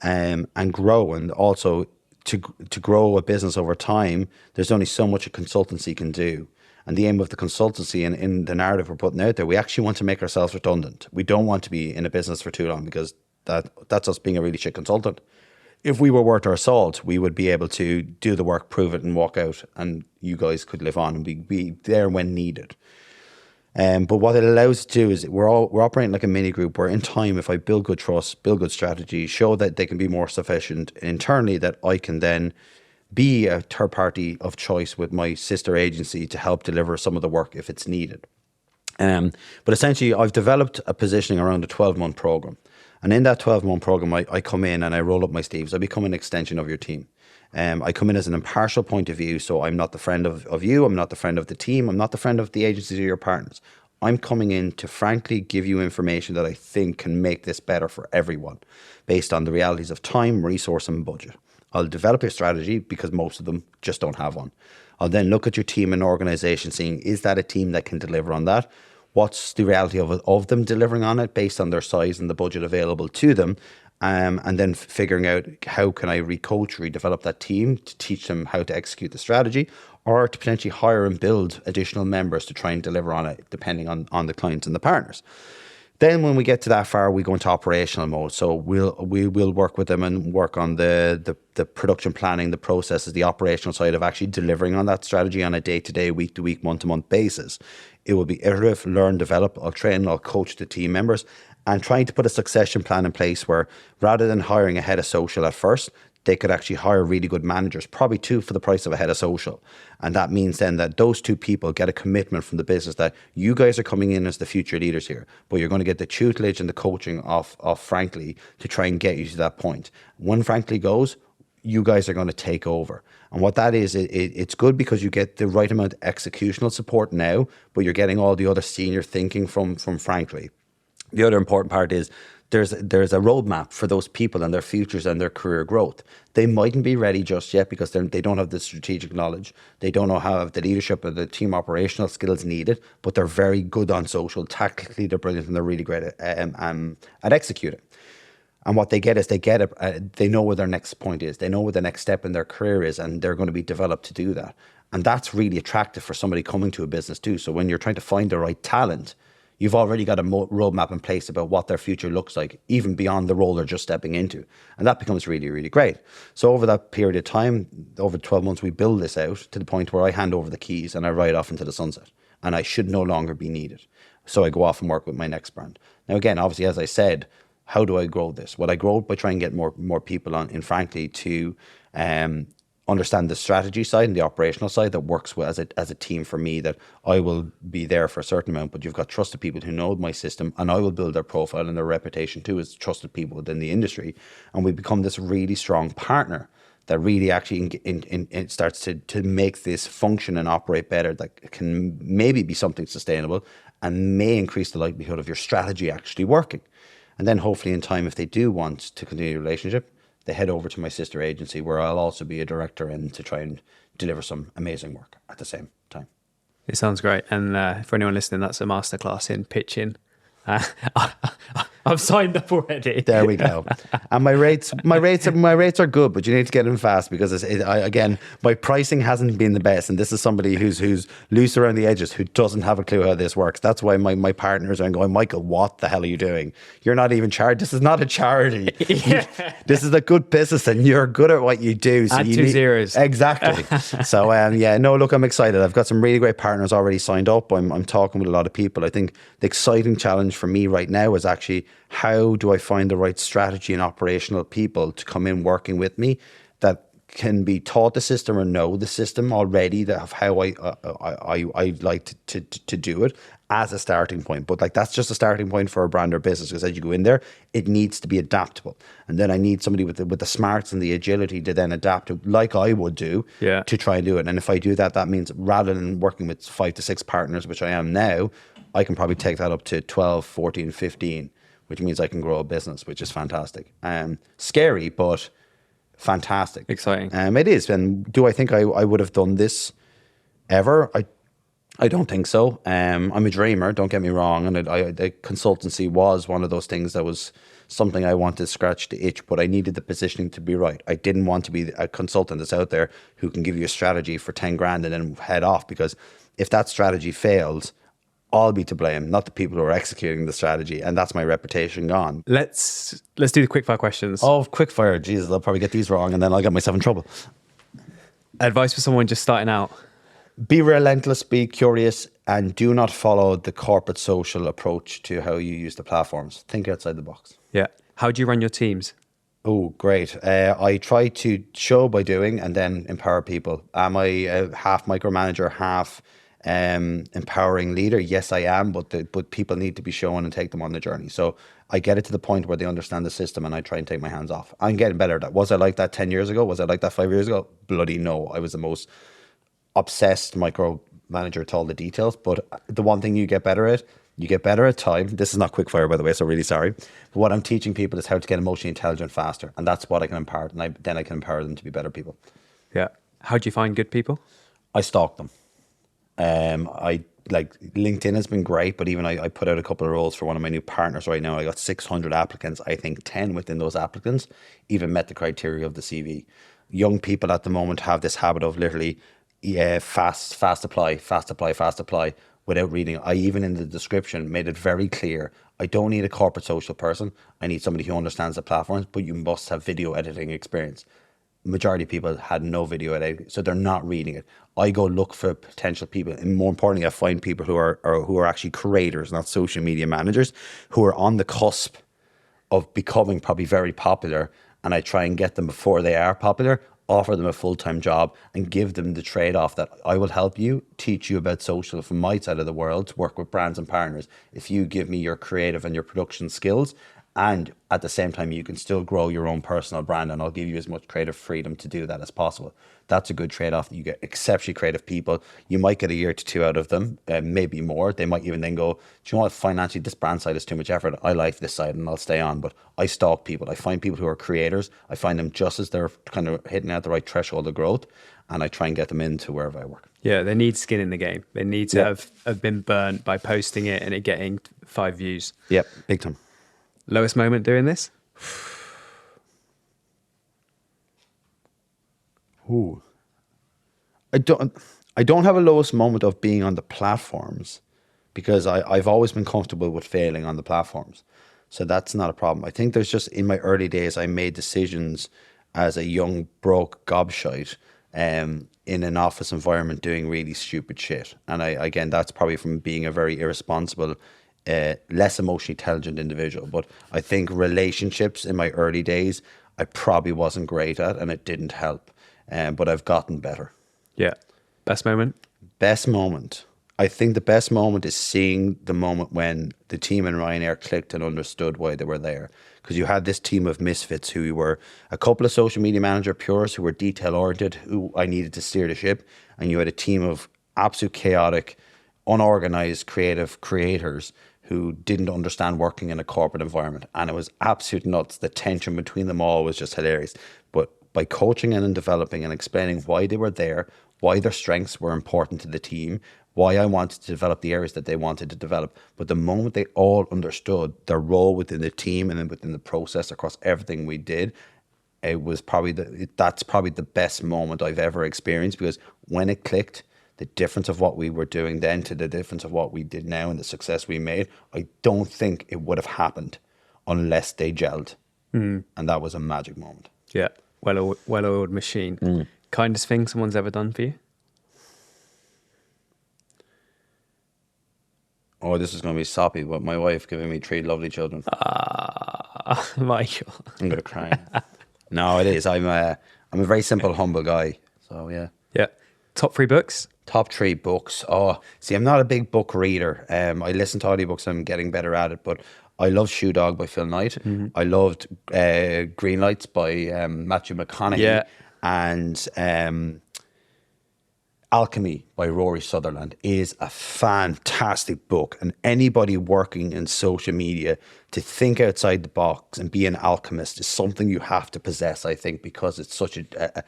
and grow. And also to grow a business over time, there's only so much a consultancy can do. And the aim of the consultancy and in the narrative we're putting out there, we actually want to make ourselves redundant. We don't want to be in a business for too long, because that's us being a really shit consultant. If we were worth our salt, we would be able to do the work, prove it, and walk out, and you guys could live on and be there when needed. But what it allows us to do is we're operating like a mini group where in time, if I build good trust, build good strategy, show that they can be more sufficient internally, that I can then be a third party of choice with my sister agency to help deliver some of the work if it's needed. But essentially, I've developed a positioning around a 12-month program. And in that 12-month program, I come in and I roll up my sleeves. I become an extension of your team. I come in as an impartial point of view, so I'm not the friend of you, I'm not the friend of the team, I'm not the friend of the agencies or your partners. I'm coming in to frankly give you information that I think can make this better for everyone, based on the realities of time, resource, and budget. I'll develop a strategy, because most of them just don't have one. I'll then look at your team and organization, seeing, is that a team that can deliver on that? What's the reality of them delivering on it based on their size and the budget available to them? And then figuring out how can I redevelop that team to teach them how to execute the strategy, or to potentially hire and build additional members to try and deliver on it, depending on the clients and the partners. Then when we get to that far, we go into operational mode. So we will work with them and work on the production planning, the processes, the operational side of actually delivering on that strategy on a day-to-day, week-to-week, month-to-month basis. It will be iterative, learn, develop. I'll train, I'll coach the team members, and trying to put a succession plan in place where, rather than hiring a head of social at first, they could actually hire really good managers, probably two for the price of a head of social. And that means then that those two people get a commitment from the business that you guys are coming in as the future leaders here, but you're going to get the tutelage and the coaching of Frankly to try and get you to that point. When Frankly goes, you guys are going to take over. And what that is, it's good because you get the right amount of executional support now, but you're getting all the other senior thinking from Frankly. The other important part is there's a roadmap for those people and their futures and their career growth. They mightn't be ready just yet because they don't have the strategic knowledge. They don't know how the leadership or the team operational skills needed, but they're very good on social. Tactically, they're brilliant and they're really great at executing. And what they get is they know where their next point is. They know where the next step in their career is, and they're going to be developed to do that. And that's really attractive for somebody coming to a business too. So when you're trying to find the right talent, you've already got a roadmap in place about what their future looks like, even beyond the role they're just stepping into. And that becomes really, really great. So over that period of time, over 12 months, we build this out to the point where I hand over the keys and I ride off into the sunset. And I should no longer be needed. So I go off and work with my next brand. Now, again, obviously, as I said, how do I grow this? Well, I grow by trying to get more people on, and frankly, to understand the strategy side and the operational side that works well as a team for me, that I will be there for a certain amount, but you've got trusted people who know my system, and I will build their profile and their reputation too as trusted people within the industry. And we become this really strong partner that really actually starts to make this function and operate better, that can maybe be something sustainable and may increase the likelihood of your strategy actually working. And then hopefully in time, if they do want to continue the relationship, they head over to my sister agency where I'll also be a director and to try and deliver some amazing work at the same time. It sounds great. And for anyone listening, that's a masterclass in pitching. I've signed up already. There we go. And my rates are good, but you need to get in fast because again, my pricing hasn't been the best, and this is somebody who's loose around the edges, who doesn't have a clue how this works. That's why my partners are going, Michael, what the hell are you doing? You're not even charged. This is not a charity. Yeah. This is a good business, and you're good at what you do. So Add two zeros. Exactly. So look, I'm excited. I've got some really great partners already signed up. I'm talking with a lot of people. I think the exciting challenge for me right now is actually, how do I find the right strategy and operational people to come in working with me that can be taught the system or know the system already, that of how I like to do it as a starting point. But like, that's just a starting point for a brand or business, because as you go in there, it needs to be adaptable. And then I need somebody with the smarts and the agility to then adapt it like I would do to try and do it. And if I do that, that means rather than working with 5 to 6 partners, which I am now, I can probably take that up to 12, 14, 15, which means I can grow a business, which is fantastic. Scary, but fantastic. Exciting. It is. And do I think I would have done this ever? I don't think so. I'm a dreamer, don't get me wrong. And the consultancy was one of those things that was something I wanted to scratch the itch, but I needed the positioning to be right. I didn't want to be a consultant that's out there who can give you a strategy for 10 grand and then head off, because if that strategy fails, I'll be to blame, not the people who are executing the strategy, and that's my reputation gone. Let's do the quickfire questions. Oh, quickfire. Jesus, I'll probably get these wrong and then I'll get myself in trouble. Advice for someone just starting out. Be relentless, be curious, and do not follow the corporate social approach to how you use the platforms. Think outside the box. Yeah. How do you run your teams? Oh, great. I try to show by doing and then empower people. Am I a half micromanager, half empowering leader? Yes, I am, but people need to be shown and take them on the journey. So I get it to the point where they understand the system, and I try and take my hands off. I'm getting better at that. Was I like that 10 years ago? Was I like that 5 years ago? Bloody no. I was the most obsessed micromanager to all the details. But the one thing you get better at time. This is not quickfire, by the way, so really sorry. But what I'm teaching people is how to get emotionally intelligent faster, and that's what I can impart, and then I can empower them to be better people. Yeah. How do you find good people? I stalk them. I like LinkedIn has been great, but even I put out a couple of roles for one of my new partners right now. I got 600 applicants. I think 10 within those applicants even met the criteria of the CV. Young people at the moment have this habit of literally fast apply without reading. I even in the description made it very clear, I don't need a corporate social person. I need somebody who understands the platforms, but you must have video editing experience. Majority of people had no video editing, so they're not reading it. I go look for potential people, and more importantly, I find people who are actually creators, not social media managers, who are on the cusp of becoming probably very popular, and I try and get them before they are popular, offer them a full-time job, and give them the trade-off that I will help you, teach you about social from my side of the world, to work with brands and partners. If you give me your creative and your production skills, And at the same time, you can still grow your own personal brand, and I'll give you as much creative freedom to do that as possible. That's a good trade-off. You get exceptionally creative people. You might get a year to two out of them, maybe more. They might even then go, do you know what, financially, this brand side is too much effort. I like this side and I'll stay on. But I stalk people. I find people who are creators. I find them just as they're kind of hitting out the right threshold of growth, and I try and get them into wherever I work. Yeah, they need skin in the game. They need to have been burnt by posting it and it getting 5 views. Yep, big time. Lowest moment doing this? Ooh. I don't have a lowest moment of being on the platforms, because I've always been comfortable with failing on the platforms. So that's not a problem. I think there's just, in my early days, I made decisions as a young, broke gobshite in an office environment doing really stupid shit. And again, that's probably from being a very irresponsible, less emotionally intelligent individual. But I think relationships in my early days, I probably wasn't great at, and it didn't help. But I've gotten better. Yeah. Best moment? Best moment. I think the best moment is seeing the moment when the team in Ryanair clicked and understood why they were there. Because you had this team of misfits who were a couple of social media manager purists who were detail oriented, who I needed to steer the ship. And you had a team of absolute chaotic, unorganized, creative creators who didn't understand working in a corporate environment. And it was absolute nuts. The tension between them all was just hilarious. But by coaching and developing and explaining why they were there, why their strengths were important to the team, why I wanted to develop the areas that they wanted to develop. But the moment they all understood their role within the team and then within the process across everything we did, it was probably that's probably the best moment I've ever experienced, because when it clicked, the difference of what we were doing then to the difference of what we did now and the success we made, I don't think it would have happened unless they gelled. And that was a magic moment. Yeah. Well-oiled machine. Kindest thing someone's ever done for you? Oh, this is going to be soppy, but my wife giving me 3 lovely children. Michael. I'm going to cry. No, it is. I'm a very simple, humble guy. So, yeah. Yeah. Top 3 books? Top 3 books. Oh, see, I'm not a big book reader. I listen to audiobooks. I'm getting better at it, but I love Shoe Dog by Phil Knight. I loved Green Lights by Matthew McConaughey. Yeah. And Alchemy by Rory Sutherland is a fantastic book. And anybody working in social media, to think outside the box and be an alchemist is something you have to possess, I think, because it's such a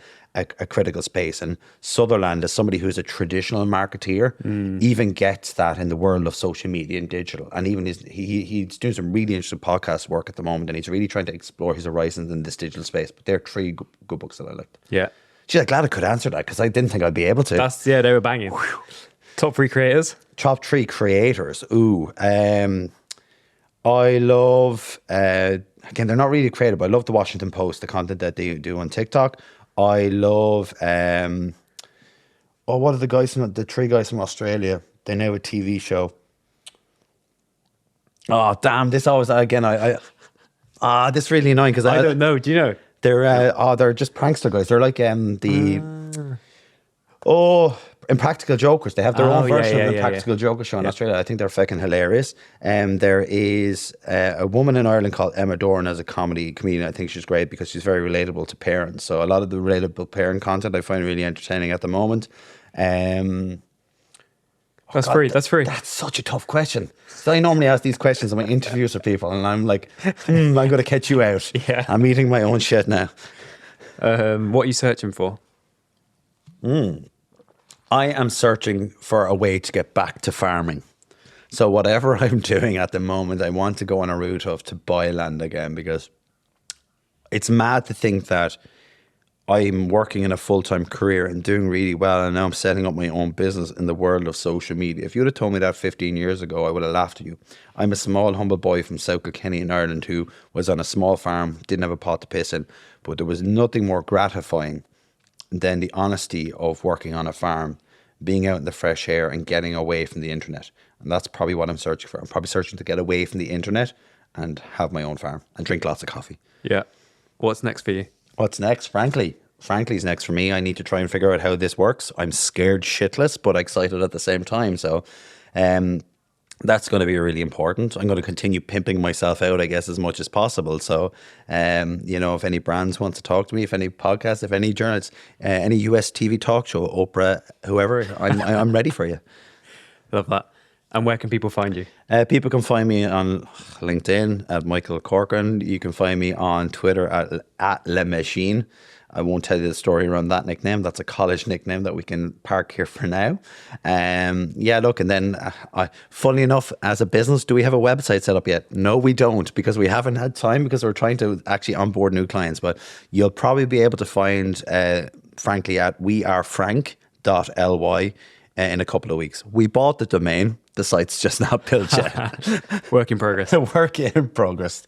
critical space. And Sutherland, as somebody who's a traditional marketeer, even gets that in the world of social media and digital. And even he's doing some really interesting podcast work at the moment, and he's really trying to explore his horizons in this digital space. But they're 3 good books that I liked. Yeah. Geez, I'm glad I could answer that, because I didn't think I'd be able to. They were banging. Top 3 creators? Top 3 creators. Ooh. I love, again, they're not really creative, but I love the Washington Post, the content that they do on TikTok. I love, what are the 3 guys from Australia? They now have a TV show. Oh, damn, this always, again, this is really annoying, because I don't know. Do you know? They're just prankster guys. They're like Impractical Jokers. They have their own version of the Impractical Joker show in Australia. I think they're fucking hilarious. There is a woman in Ireland called Emma Doran as a comedian. I think she's great because she's very relatable to parents. So a lot of the relatable parent content I find really entertaining at the moment. That's free. That's such a tough question. So I normally ask these questions in my interviews with people, and I'm like, I'm going to catch you out. Yeah. I'm eating my own shit now. What are you searching for? I am searching for a way to get back to farming. So whatever I'm doing at the moment, I want to go on a route of to buy land again, because it's mad to think that I'm working in a full-time career and doing really well, and now I'm setting up my own business in the world of social media. If you would have told me that 15 years ago, I would have laughed at you. I'm a small, humble boy from South Kilkenny in Ireland who was on a small farm, didn't have a pot to piss in, but there was nothing more gratifying than the honesty of working on a farm, being out in the fresh air and getting away from the internet. And that's probably what I'm searching for. I'm probably searching to get away from the internet and have my own farm and drink lots of coffee. Yeah. What's next for you? What's next? Frankly's next for me. I need to try and figure out how this works. I'm scared shitless, but excited at the same time. So That's going to be really important. I'm going to continue pimping myself out, I guess, as much as possible. So, if any brands want to talk to me, if any podcasts, if any journalists, any US TV talk show, Oprah, whoever, I'm ready for you. Love that. And where can people find you? People can find me on LinkedIn at Michael Corcoran. You can find me on Twitter at Le Machine. I won't tell you the story around that nickname. That's a college nickname that we can park here for now. Look, and then, funnily enough, as a business, do we have a website set up yet? No, we don't, because we haven't had time, because we're trying to actually onboard new clients. But you'll probably be able to find, frankly, at wearefrank.ly in a couple of weeks. We bought the domain. The site's just not built yet. Work in progress. Work in progress.